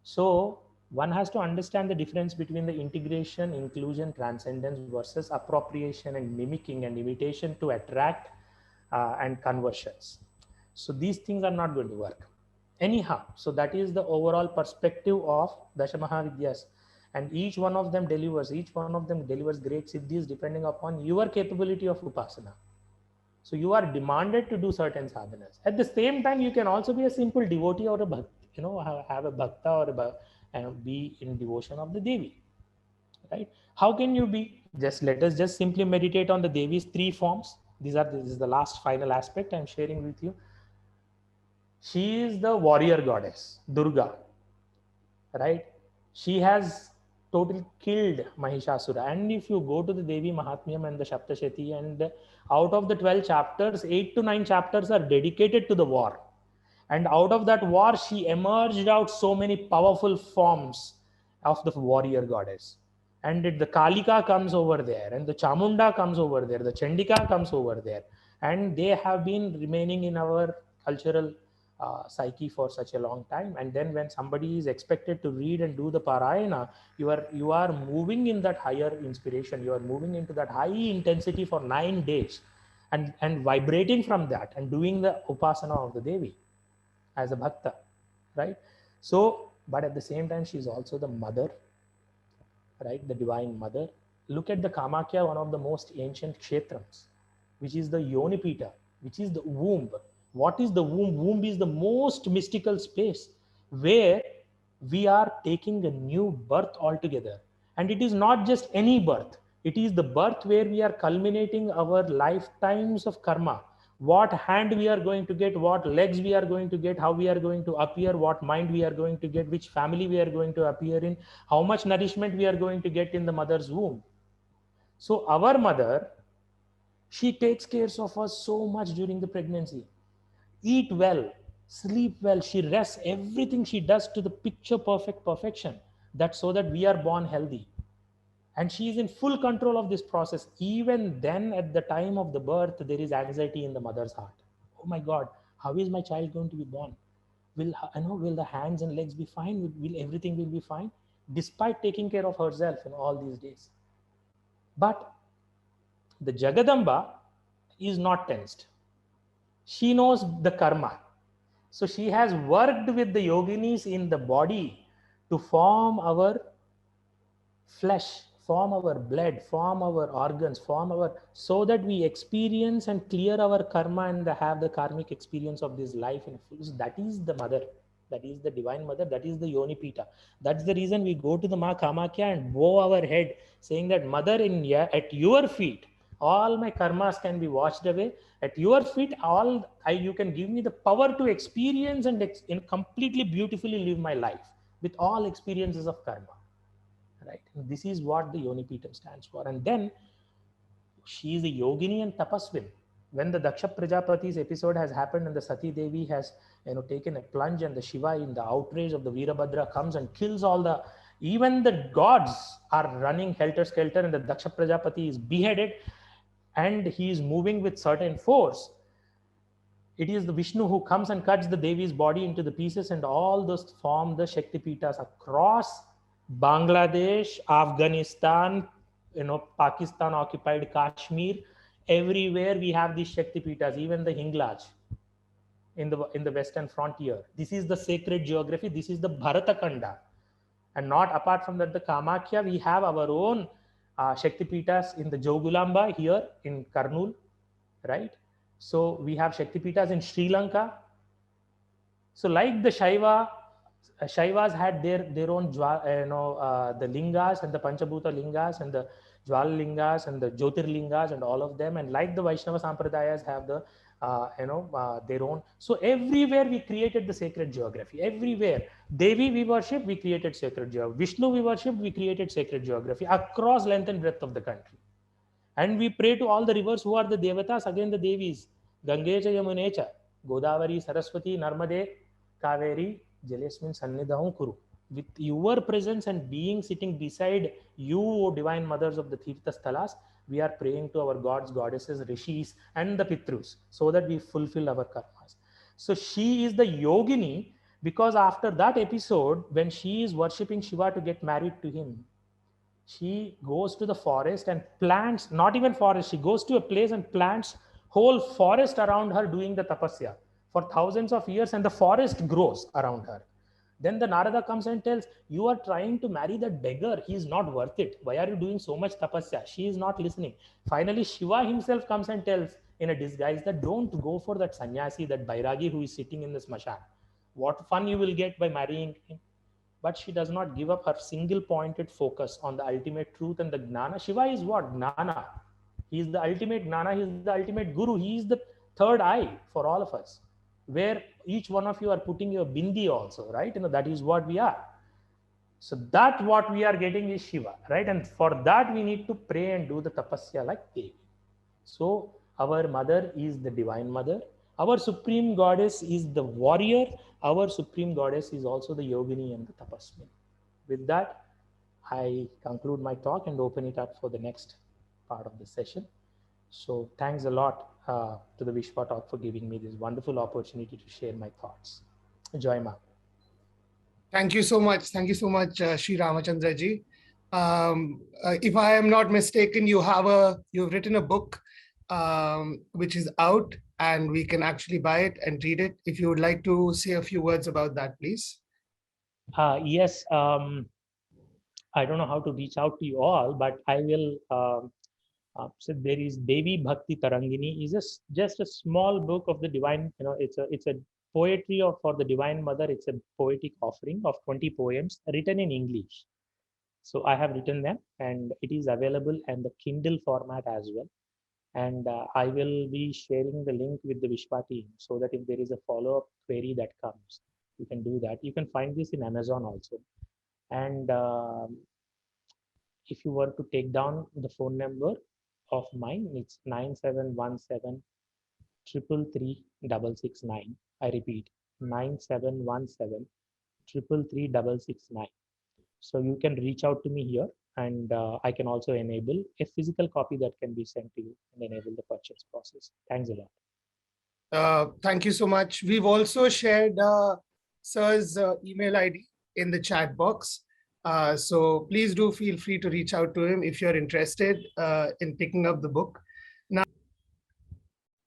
So one has to understand the difference between the integration, inclusion, transcendence versus appropriation and mimicking and imitation to attract and conversions. So these things are not going to work anyhow. So that is the overall perspective of Dashamahavidyas, and each one of them delivers great siddhis depending upon your capability of upasana. So you are demanded to do certain sadhanas. At the same time, you can also be a simple devotee or a bhakta, have a bhakta or be in devotion of the Devi, right? How can you be? Let us just simply meditate on the Devi's three forms. This is the last final aspect I'm sharing with you. She is the warrior goddess, Durga, right? She has totally killed Mahishasura. And if you go to the Devi Mahatmyam and the Shaptashati, and out of the 12 chapters, 8 to 9 chapters are dedicated to the war. And out of that war, she emerged out so many powerful forms of the warrior goddess. And the Kalika comes over there, and the Chamunda comes over there, the Chandika comes over there. And they have been remaining in our cultural psyche for such a long time. And then when somebody is expected to read and do the Parayana, you are moving in that higher inspiration. You are moving into that high intensity for 9 days and vibrating from that and doing the Upasana of the Devi as a bhakta, right? So, but at the same time, she is also the mother, right? The divine mother. Look at the Kamakya, one of the most ancient kshetrams, which is the Yonipita, which is the womb. What is the womb? Womb is the most mystical space where we are taking a new birth altogether. And it is not just any birth. It is the birth where we are culminating our lifetimes of karma. what hand we are going to get, what legs we are going to get, how we are going to appear, what mind we are going to get, which family we are going to appear in, how much nourishment we are going to get in the mother's womb. So our mother, she takes care of us so much during the pregnancy. Eat well, sleep well, she rests, everything she does to the picture perfect perfection. That's so that we are born healthy. And she is in full control of this process. Even then, at the time of the birth, there is anxiety in the mother's heart. Oh my God, how is my child going to be born? Will the hands and legs be fine? Will everything will be fine? Despite taking care of herself in all these days. But the Jagadamba is not tensed. She knows the karma. So she has worked with the yoginis in the body to form our flesh, form our blood, form our organs, form our, so that we experience and clear our karma and have the karmic experience of this life in full. So that is the mother. That is the divine mother. That is the Yoni Pita. That's the reason we go to the Ma Kamakya and bow our head, saying that Mother, at your feet, all my karmas can be washed away. At your feet, you can give me the power to experience and completely beautifully live my life with all experiences of karma. Right? And this is what the Yoni Pitam stands for. And then she is a yogini and tapaswin. When the Daksha Prajapati's episode has happened and the Sati Devi has taken a plunge, and the Shiva, in the outrage of the Veerabhadra, comes and kills all the, even the gods are running helter skelter, and the Daksha Prajapati is beheaded, and he is moving with certain force. It is the Vishnu who comes and cuts the Devi's body into the pieces, and all those form the Shakti Pitas across Bangladesh, Afghanistan, Pakistan occupied Kashmir. Everywhere we have these Shakti Pitas, even the Hinglaj in the western frontier. This is the sacred geography. This is the Bharatakanda. And not apart from that, the Kamakya, we have our own Shakti Pitas in the Jogulamba here in Karnool, right? So we have Shakti Pitas in Sri Lanka. So like the Shaivas had their own, the lingas and the Panchabhuta lingas and the Jwala lingas and the Jyotir lingas and all of them. And like the Vaishnava Sampradayas have the, their own. So everywhere we created the sacred geography. Everywhere. Devi we worship, we created sacred geography. Vishnu we worship, we created sacred geography across length and breadth of the country. And we pray to all the rivers who are the devatas, again the Devis. Gangecha Yamunecha, Godavari, Saraswati, Narmade, Kaveri, Jalesmin Sannidham Kuru. With your presence and being sitting beside you, O divine mothers of the Tirtha Sthalas, we are praying to our gods, goddesses, rishis, and the Pitrus, so that we fulfill our karmas. So she is the yogini, because after that episode, when she is worshipping Shiva to get married to him, she goes to the forest and plants, not even forest, she goes to a place and plants whole forest around her doing the tapasya for thousands of years, and the forest grows around her. Then the Narada comes and tells, you are trying to marry that beggar, he is not worth it, why are you doing so much tapasya? She is not listening. Finally Shiva himself comes and tells in a disguise that don't go for that sannyasi, that bairagi who is sitting in the smashan. What fun you will get by marrying him? But she does not give up her single pointed focus on the ultimate truth and the Gnana. Shiva is what? Gnana. He is the ultimate Gnana, he is the ultimate Guru, he is the third eye for all of us, where each one of you are putting your bindi also, right? That is what we are. So that what we are getting is Shiva, right? And for that we need to pray and do the tapasya like Devi. So our mother is the divine mother. Our supreme goddess is the warrior. Our supreme goddess is also the yogini and the tapaswini. With that, I conclude my talk and open it up for the next part of the session. So thanks a lot to the Vishwa Talk for giving me this wonderful opportunity to share my thoughts. Jai Ma. Thank you so much. Thank you so much, Sri Ramachandra ji. If I am not mistaken, you've written a book which is out, and we can actually buy it and read it. If you would like to say a few words about that, please. Yes. I don't know how to reach out to you all, but I will. So there is Devi Bhakti Tarangini is just a small book of the divine. It's a poetry for the Divine Mother. It's a poetic offering of 20 poems written in English. So I have written them, and it is available in the Kindle format as well. And I will be sharing the link with the Vishwa team so that if there is a follow-up query that comes, you can do that. You can find this in Amazon also. And if you were to take down the phone number of mine, it's 9717 333 669. I repeat, 9717 333 669. So you can reach out to me here, and I can also enable a physical copy that can be sent to you and enable the purchase process. Thanks a lot. Thank you so much. We've also shared Sir's email ID in the chat box. So please do feel free to reach out to him if you're interested in picking up the book. Now,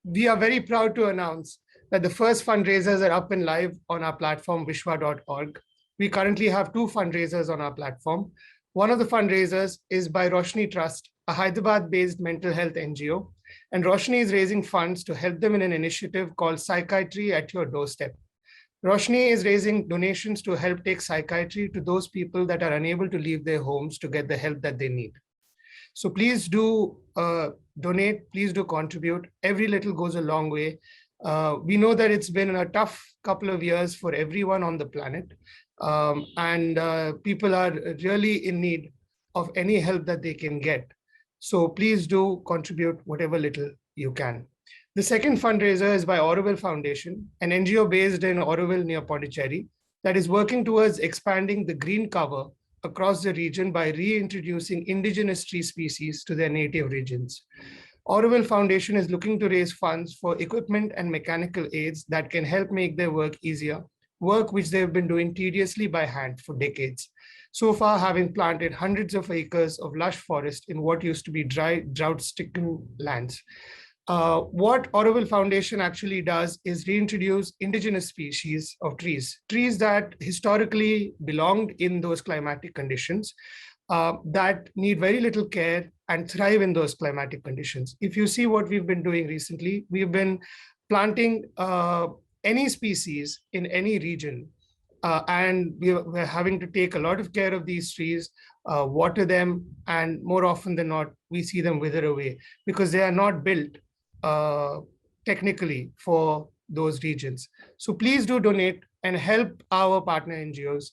we are very proud to announce that the first fundraisers are up and live on our platform, Vishwa.org. We currently have 2 fundraisers on our platform. One of the fundraisers is by Roshni Trust, a Hyderabad-based mental health NGO. And Roshni is raising funds to help them in an initiative called Psychiatry at Your Doorstep. Roshni is raising donations to help take psychiatry to those people that are unable to leave their homes to get the help that they need. So please do donate, please do contribute. Every little goes a long way. We know that it's been a tough couple of years for everyone on the planet. And people are really in need of any help that they can get. So please do contribute whatever little you can. The second fundraiser is by Auroville Foundation, an NGO based in Auroville near Pondicherry that is working towards expanding the green cover across the region by reintroducing indigenous tree species to their native regions. Auroville Foundation is looking to raise funds for equipment and mechanical aids that can help make their work easier, work which they've been doing tediously by hand for decades. So far, having planted hundreds of acres of lush forest in what used to be dry, drought-stricken lands. What Auroville Foundation actually does is reintroduce indigenous species of trees that historically belonged in those climatic conditions that need very little care and thrive in those climatic conditions. If you see what we've been doing recently, we've been planting any species in any region. And we're having to take a lot of care of these trees, water them, and more often than not, we see them wither away because they are not built technically for those regions. So please do donate and help our partner NGOs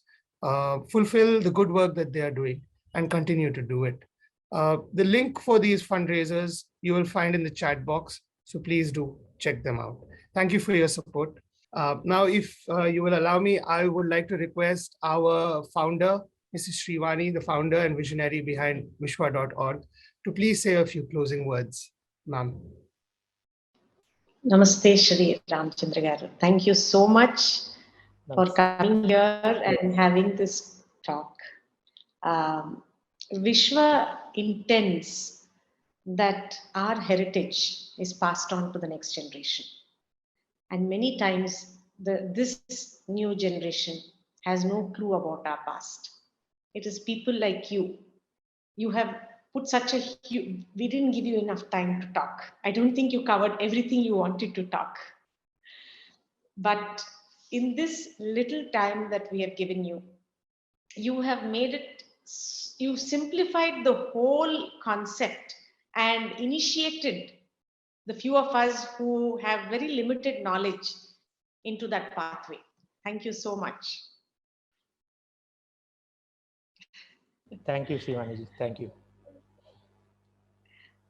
fulfill the good work that they are doing and continue to do it. The link for these fundraisers you will find in the chat box. So please do check them out. Thank you for your support. Now, if you will allow me, I would like to request our founder, Mrs. Srivani, the founder and visionary behind Vishwa.org, to please say a few closing words, ma'am. Namaste, Shri Ramchandra Garu. Thank you so much for coming here and having this talk. Vishwa intends that our heritage is passed on to the next generation. And many times, this new generation has no clue about our past. It is people like you. You have put such a huge, we didn't give you enough time to talk. I don't think you covered everything you wanted to talk. But in this little time that we have given you, you have made it, you simplified the whole concept and initiated the few of us who have very limited knowledge into that pathway. Thank you so much. Thank you, Shivani. Thank you.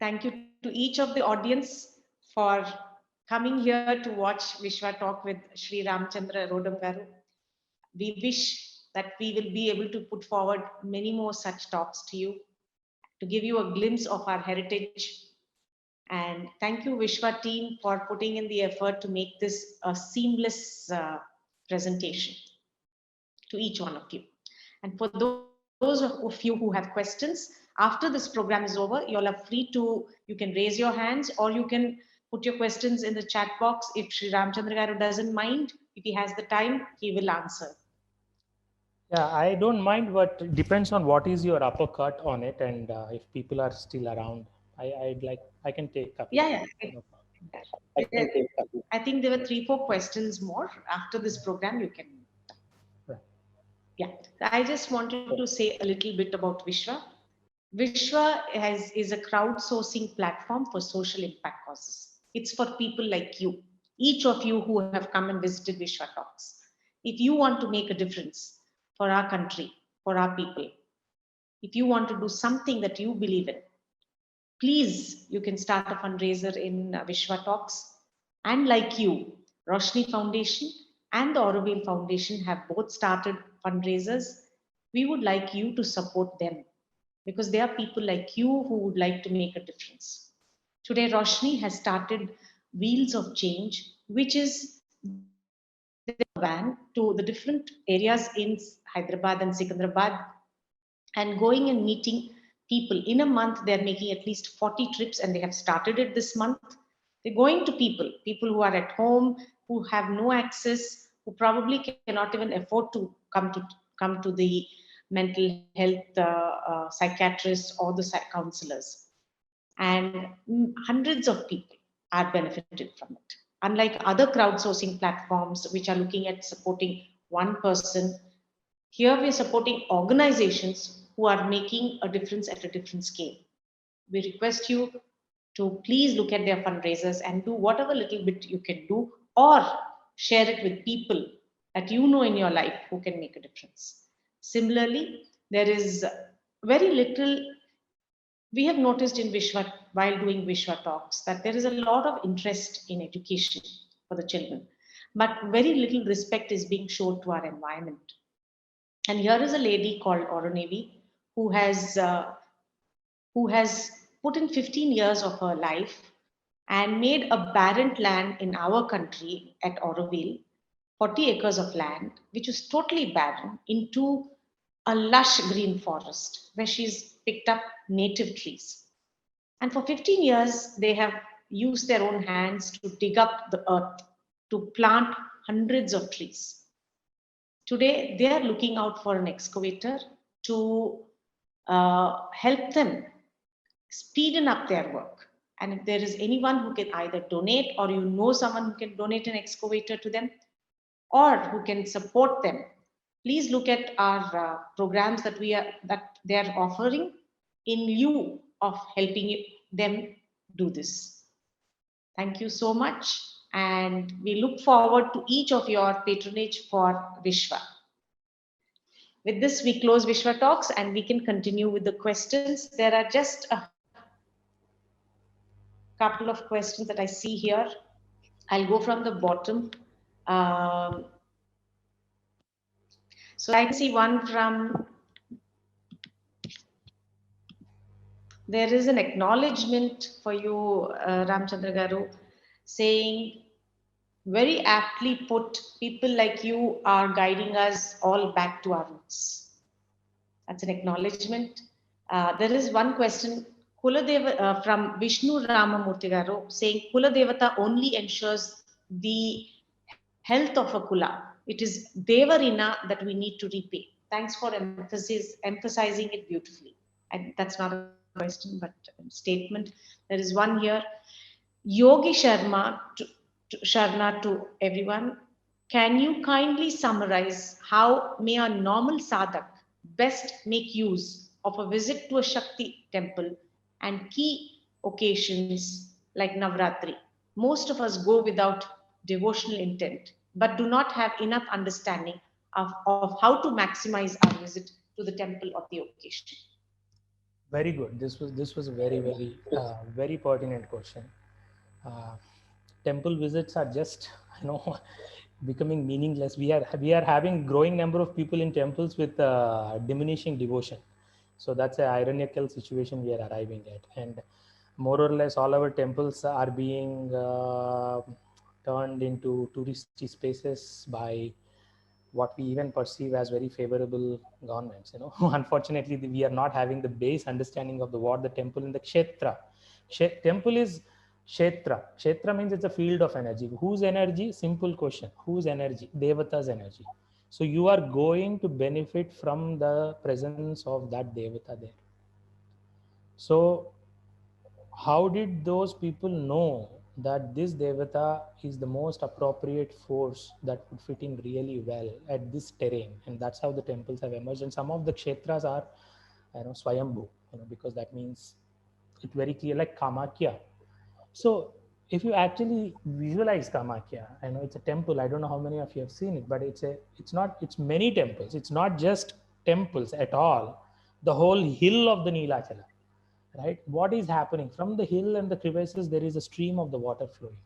Thank you to each of the audience for coming here to watch Vishwa Talk with Sri Ramchandra Rodam Garu. We wish that we will be able to put forward many more such talks to you, to give you a glimpse of our heritage. And thank you, Vishwa team, for putting in the effort to make this a seamless presentation to each one of you. And for those of you who have questions, after this program is over, you all are free to, you can raise your hands or you can put your questions in the chat box. If Sri Ramchandra Garu doesn't mind, if he has the time, he will answer. Yeah, I don't mind, but it depends on what is your uppercut on it, and if people are still around, I can take a Yeah. I think there were 3-4 questions more. After this program, you can. Right. Yeah, I just wanted to say a little bit about Vishwa. Vishwa is a crowdsourcing platform for social impact causes. It's for people like you, each of you who have come and visited Vishwa Talks. If you want to make a difference for our country, for our people, if you want to do something that you believe in, please, you can start a fundraiser in Vishwa Talks. And like you, Roshni Foundation and the Auroville Foundation have both started fundraisers. We would like you to support them because there are people like you who would like to make a difference. Today, Roshni has started Wheels of Change, which is the van to the different areas in Hyderabad and Secunderabad and going and meeting people. In a month, they're making at least 40 trips and they have started it this month. They're going to people who are at home, who have no access, who probably cannot even afford to come to the mental health psychiatrists or the counselors. And hundreds of people are benefited from it. Unlike other crowdsourcing platforms, which are looking at supporting one person, here we are supporting organizations who are making a difference at a different scale. We request you to please look at their fundraisers and do whatever little bit you can do, or share it with people that you know in your life who can make a difference. Similarly, there is very little. We have noticed in Vishwa, while doing Vishwa talks, that there is a lot of interest in education for the children, but very little respect is being shown to our environment. And here is a lady called Oronevi who has put in 15 years of her life and made a barren land in our country at Auroville, 40 acres of land, which was totally barren, into a lush green forest where she's picked up native trees. And for 15 years, they have used their own hands to dig up the earth to plant hundreds of trees. Today, they are looking out for an excavator to help them speeden up their work. And if there is anyone who can either donate, or you know someone who can donate an excavator to them, or who can support them, please look at our programs that they are offering in lieu of helping them do this. Thank you so much, and we look forward to each of your patronage for Vishwa. With this, we close Vishwa Talks and we can continue with the questions. There are just a couple of questions that I see here. I'll go from the bottom. So I can see one from, there is an acknowledgement for you, Ramchandra Garu, saying, very aptly put, people like you are guiding us all back to our roots. That's an acknowledgement. There is one question Kuladeva, from Vishnu Ramamurthy Garu, saying Kula Devata only ensures the health of a Kula. It is Devarina that we need to repay. Thanks for emphasizing it beautifully. And that's not a question, but a statement. There is one here. Yogi Sharma Sharna to everyone. Can you kindly summarize how may a normal sadhak best make use of a visit to a Shakti temple and key occasions like Navratri? Most of us go without devotional intent, but do not have enough understanding of how to maximize our visit to the temple of the occasion. Very good. This was a very pertinent question. Temple visits are just becoming meaningless. We are having growing number of people in temples with diminishing devotion. So that's an ironical situation we are arriving at, and more or less all our temples are being turned into touristy spaces by what we even perceive as very favorable governments. Unfortunately, we are not having the base understanding of the what the temple in the kshetra. Temple is kshetra. Kshetra means it's a field of energy. Whose energy? Simple question. Whose energy? Devata's energy. So you are going to benefit from the presence of that devata there. So how did those people know that this devata is the most appropriate force that would fit in really well at this terrain? And that's how the temples have emerged. And some of the kshetras are swayambhu. because that means it very clear, like Kamakya. So if you actually visualize Kamakya, I know it's a temple. I don't know how many of you have seen it, but it's many temples. It's not just temples at all. The whole hill of the Neelachala, right? What is happening from the hill and the crevices? There is a stream of the water flowing.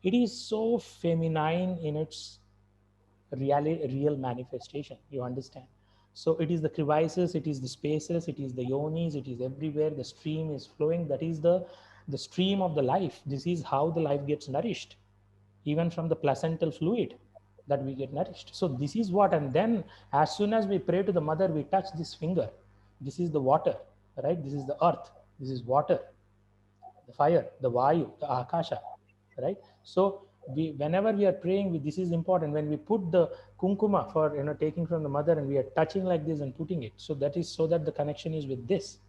It is so feminine in its real manifestation. You understand? So it is the crevices, it is the spaces, it is the yonis, it is everywhere. The stream is flowing. That is the stream of the life. This is how the life gets nourished, even from the placental fluid that we get nourished. So this is what, and then as soon as we pray to the mother, we touch this finger. This is the water, right? This is the earth. This is water, the fire, the vayu, the akasha, right? So whenever we are praying, this is important. When we put the kunkuma for taking from the mother, and we are touching like this and putting it, so that is so that the connection is with this.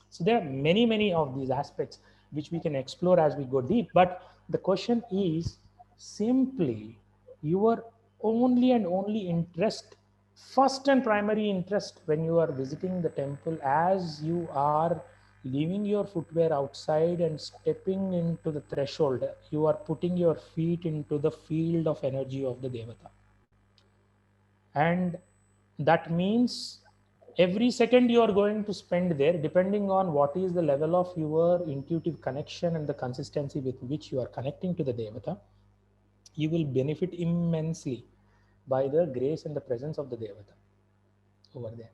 So there are many of these aspects which we can explore as we go deep. But the question is simply your only and only interest, first and primary interest, when you are visiting the temple, as you are leaving your footwear outside and stepping into the threshold, you are putting your feet into the field of energy of the Devata. And that means every second you are going to spend there, depending on what is the level of your intuitive connection and the consistency with which you are connecting to the Devata, you will benefit immensely by the grace and the presence of the Devata over there.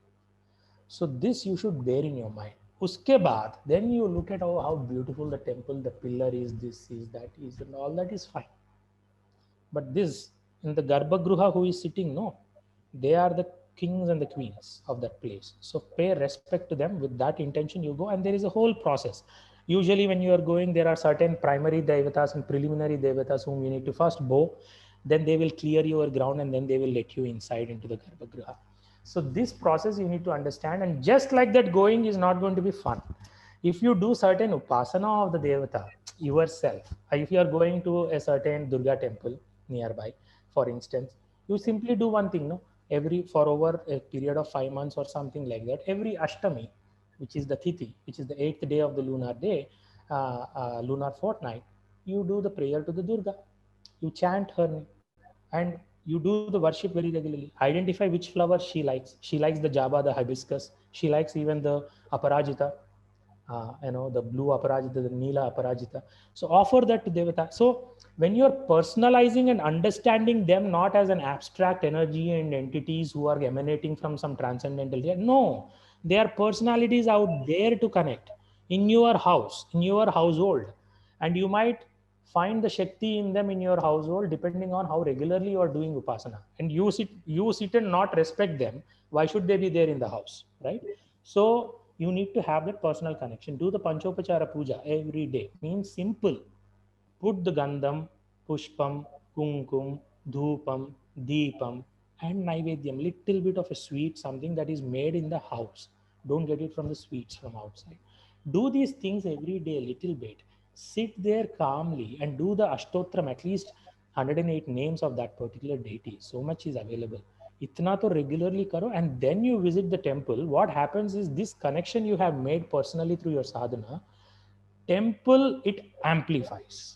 So this you should bear in your mind. Uske baad, then you look at how beautiful the temple, the pillar is, this is, that is, and all that is fine. But this, in the Garbhagruha, who is sitting, no, they are the kings and the queens of that place. So pay respect to them. With that intention you go, and there is a whole process. Usually when you are going, there are certain primary devatas and preliminary devatas whom you need to first bow. Then they will clear your ground, and then they will let you inside into the Garbhagruha. So this process you need to understand. And just like that, going is not going to be fun. If you do certain upasana of the devata yourself, if you are going to a certain Durga temple nearby, for instance, you simply do one thing, no? For over a period of 5 months or something like that, every Ashtami, which is the Tithi, which is the 8th day of the lunar day, lunar fortnight, you do the prayer to the Durga. You chant her name, and you do the worship very regularly. Identify which flower she likes. She likes the Jaba, the hibiscus. She likes even the Aparajita, the blue Aparajita, the Neela Aparajita. So offer that to Devata. So when you're personalizing and understanding them not as an abstract energy and entities who are emanating from some transcendental, no, they are personalities out there to connect in your house, in your household. And you might find the Shakti in them in your household depending on how regularly you are doing Upasana. And you sit and not respect them. Why should they be there in the house, right? So you need to have that personal connection. Do the Panchopachara Puja every day. Means simple. Put the Gandham, Pushpam, Kumkum, Dhupam, Deepam, and Naivedyam. Little bit of a sweet, something that is made in the house. Don't get it from the sweets from outside. Do these things every day, little bit. Sit there calmly and do the Ashtotram, at least 108 names of that particular deity. So much is available. Itna to regularly karo, and then you visit the temple. What happens is this connection you have made personally through your sadhana, temple, it amplifies.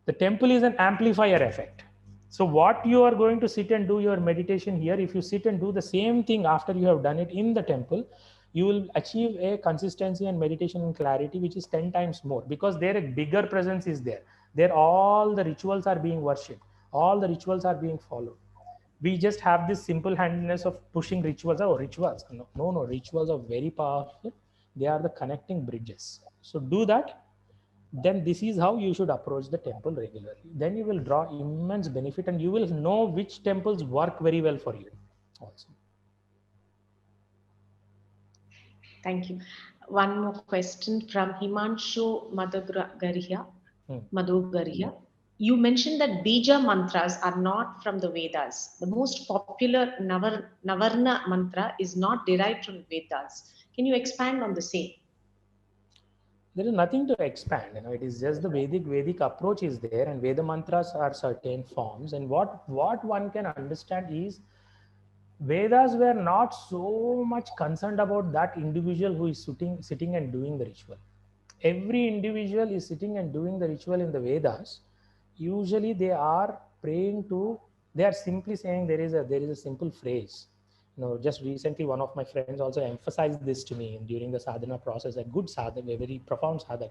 The temple is an amplifier effect. So what you are going to sit and do your meditation here, if you sit and do the same thing after you have done it in the temple, you will achieve a consistency and meditation and clarity which is 10 times more, because there a bigger presence is there. There all the rituals are being worshipped. All the rituals are being followed. We just have this simple handedness of pushing rituals. Oh, rituals. No, rituals are very powerful. They are the connecting bridges. So do that. Then this is how you should approach the temple regularly. Then you will draw immense benefit, and you will know which temples work very well for you also. Thank you. One more question from Himanshu Madhugariya. You mentioned that Bija mantras are not from the Vedas. The most popular Navarna mantra is not derived from Vedas. Can you expand on the same? There is nothing to expand. It is just the Vedic approach is there, and Veda mantras are certain forms. And what one can understand is Vedas were not so much concerned about that individual who is sitting and doing the ritual. Every individual is sitting and doing the ritual in the Vedas. Usually they are praying to, they are simply saying there is a simple phrase. Just recently one of my friends also emphasized this to me during the sadhana process, a good sadhak, a very profound sadhak.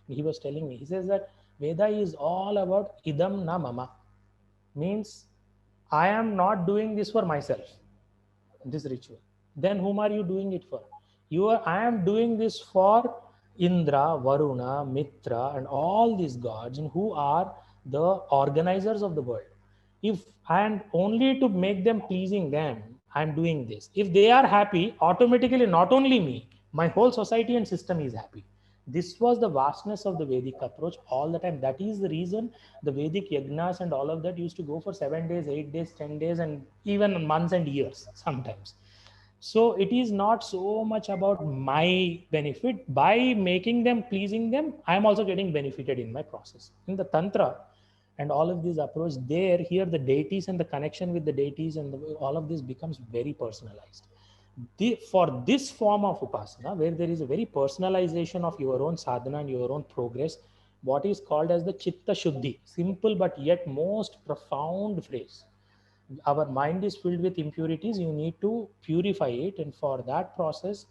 He was telling me, he says that Veda is all about idam na mama, means I am not doing this for myself, this ritual. Then whom are you doing it for? I am doing this for Indra, Varuna, Mitra, and all these gods, and who are the organizers of the world. If and only to make them pleasing them, I'm doing this. If they are happy, automatically not only me, my whole society and system is happy. This was the vastness of the Vedic approach all the time. That is the reason the Vedic yagnas and all of that used to go for 7 days, 8 days, 10 days, and even months and years sometimes. So it is not so much about my benefit. By making them, pleasing them, I am also getting benefited in my process. In the Tantra and all of these approach, here the deities and the connection with the deities and all of this becomes very personalized. For this form of upasana, where there is a very personalization of your own sadhana and your own progress, what is called as the chitta shuddhi, simple but yet most profound phrase. Our mind is filled with impurities, you need to purify it, and for that process,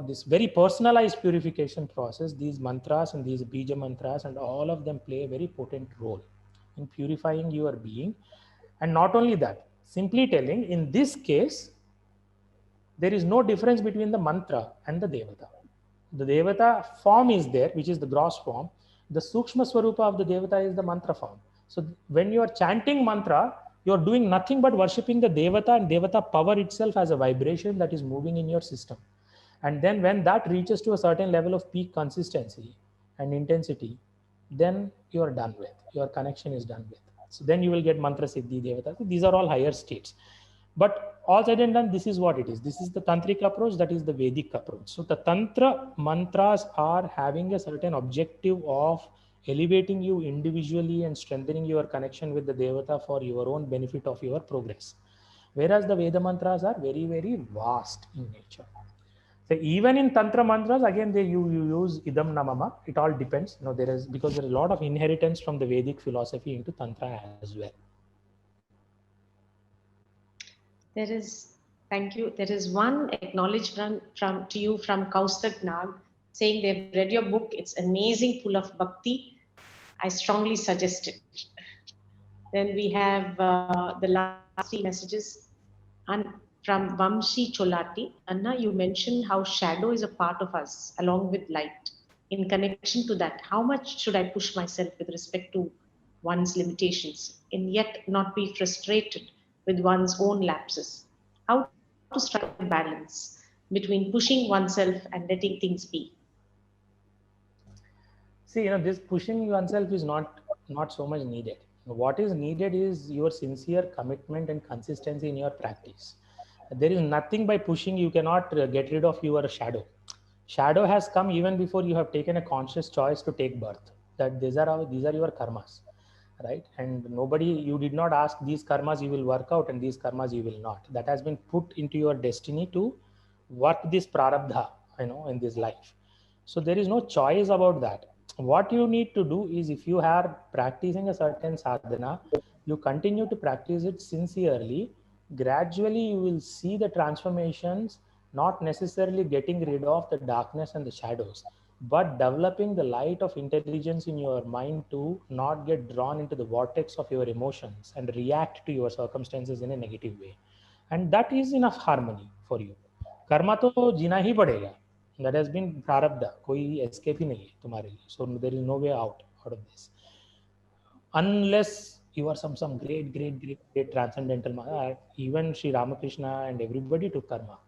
this very personalized purification process, these mantras and these bija mantras and all of them play a very potent role in purifying your being. And not only that, simply telling, in this case there is no difference between the mantra and the devata. The devata form is there, which is the gross form. The sukshma swarupa of the devata is the mantra form. So when you are chanting mantra, you are doing nothing but worshipping the devata, and devata power itself as a vibration that is moving in your system. And then when that reaches to a certain level of peak consistency and intensity, then you are done with, your connection is done with. So then you will get mantra siddhi, devata. So these are all higher states. But all said and done, this is what it is. This is the tantric approach, that is the Vedic approach. So the tantra mantras are having a certain objective of elevating you individually and strengthening your connection with the devata for your own benefit of your progress. Whereas the Veda mantras are very, very vast in nature. So even in tantra mantras, again you use idam namama. It all depends. There is, because there is a lot of inheritance from the Vedic philosophy into tantra as well. Thank you. There is one acknowledgement to you from Kaustag Nag, saying they've read your book. It's amazing, full of bhakti. I strongly suggest it. Then we have the last 3 messages. And from Vamshi Cholati, Anna, you mentioned how shadow is a part of us along with light. In connection to that, how much should I push myself with respect to one's limitations and yet not be frustrated with one's own lapses? How to strike a balance between pushing oneself and letting things be? See, this pushing oneself is not so much needed. What is needed is your sincere commitment and consistency in your practice. There is nothing by pushing, you cannot get rid of your shadow. Shadow has come even before you have taken a conscious choice to take birth. That these are your karmas, right? And you did not ask, these karmas you will work out and these karmas you will not. That has been put into your destiny to work this prarabdha, in this life. So there is no choice about that. What you need to do is, if you are practicing a certain sadhana, you continue to practice it sincerely. Gradually you will see the transformations, not necessarily getting rid of the darkness and the shadows, but developing the light of intelligence in your mind to not get drawn into the vortex of your emotions and react to your circumstances in a negative way. And that is enough harmony for you. Karma to जीना ही पड़ेगा. That has been prarabdha. कोई escape ही नहीं है तुम्हारे लिए. So there is no way out of this. Unless you are some great transcendental. Even Sri Ramakrishna and everybody took karma.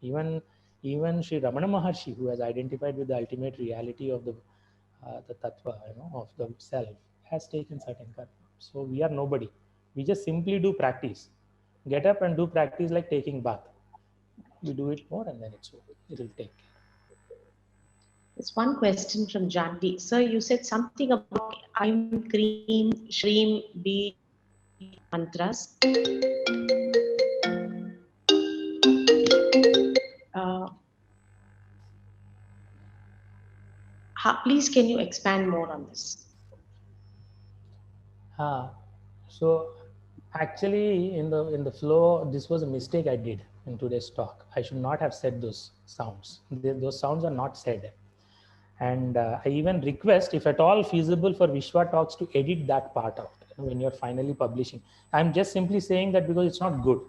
Even Sri Ramana Maharshi, who has identified with the ultimate reality of the tattva, of the self, has taken certain karma. So we are nobody. We just simply do practice. Get up and do practice like taking bath. You do it more and then it's over. It will take care. There's one question from Janvi. Sir, you said something about I'm Cream, Shreem, B mantras. Please, can you expand more on this? So actually in the flow, this was a mistake I did in today's talk. I should not have said those sounds. Those sounds are not said. And I even request, if at all feasible, for Vishwa Talks to edit that part out when you're finally publishing. I'm just simply saying that because it's not good,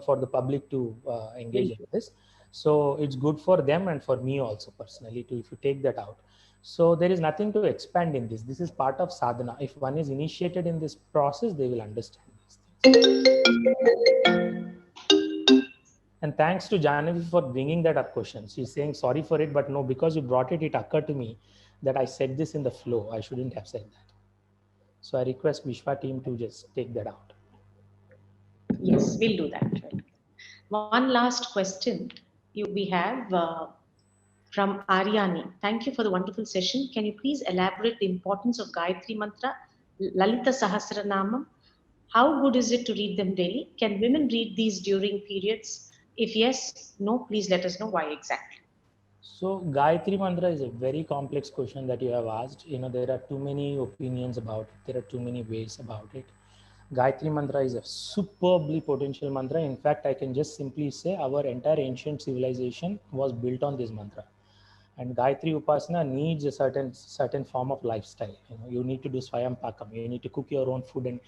for the public to engage in this. So it's good for them and for me also personally to, if you take that out. So there is nothing to expand in this. This is part of sadhana. If one is initiated in this process, they will understand these things. And thanks to Janavi for bringing that up question. She's saying sorry for it, but no, because you brought it, it occurred to me that I said this in the flow. I shouldn't have said that. So I request Vishwa team to just take that out. Yes, we'll do that. One last question we have from Aryani. Thank you for the wonderful session. Can you please elaborate the importance of Gayatri Mantra, Lalita Sahasranamam? How good is it to read them daily? Can women read these during periods? If yes, no, please let us know why exactly. So Gayatri Mantra is a very complex question that you have asked. There are too many opinions about it. There are too many ways about it. Gayatri Mantra is a superbly potential mantra. In fact, I can just simply say our entire ancient civilization was built on this mantra. And Gayatri Upasana needs a certain form of lifestyle. You need to do Swayam Pakam. You need to cook your own food and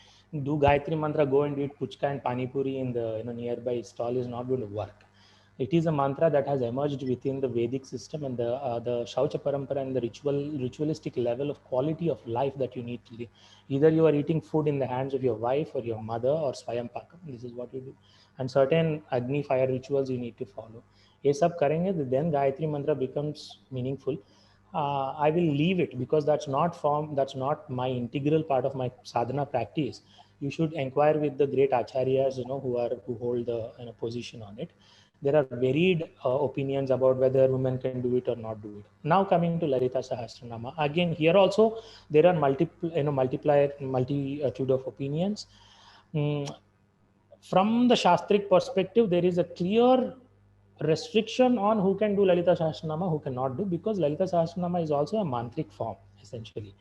do Gayatri Mantra. Go and eat puchka and pani puri in the nearby stall is not going to work. It is a mantra that has emerged within the Vedic system and the Shaucha Parampara and the ritualistic level of quality of life that you need to live. Either you are eating food in the hands of your wife or your mother or Swayam Pakam. This is what you do. And certain Agni fire rituals you need to follow. ये सब करेंगे, then Gayatri Mantra becomes meaningful. I will leave it because that's not my integral part of my sadhana practice. You should inquire with the great acharyas, who hold the position on it. There are varied opinions about whether women can do it or not do it. Now coming to Lalita Sahasranama, again here also there are multitude of opinions. From the Shastric perspective, there is a clear restriction on who can do Lalita Sahasranama, who cannot do, because Lalita Sahasranama is also a mantric form essentially.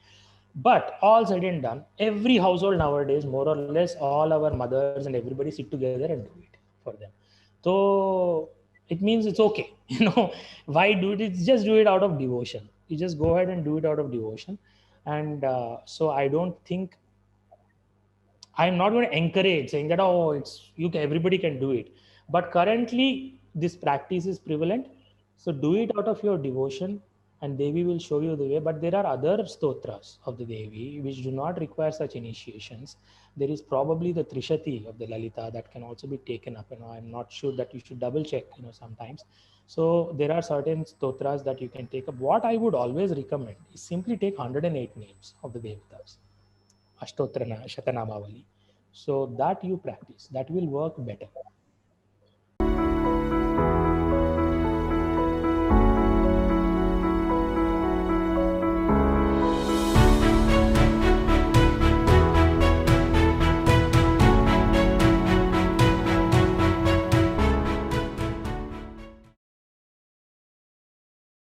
But all said and done, every household nowadays, more or less, all our mothers and everybody sit together and do it for them. So it means it's okay. Why do it? It's just do it out of devotion. You just go ahead and do it out of devotion. And so I don't think, I'm not going to encourage saying that, oh, everybody can do it. But currently this practice is prevalent. So do it out of your devotion and Devi will show you the way. But there are other stotras of the Devi which do not require such initiations. There is probably the Trishati of the Lalita that can also be taken up. I'm not sure, that you should double check, sometimes. So there are certain stotras that you can take up. What I would always recommend is simply take 108 names of the Devatas. Ashtotra Shatanamavali. So that you practice, that will work better.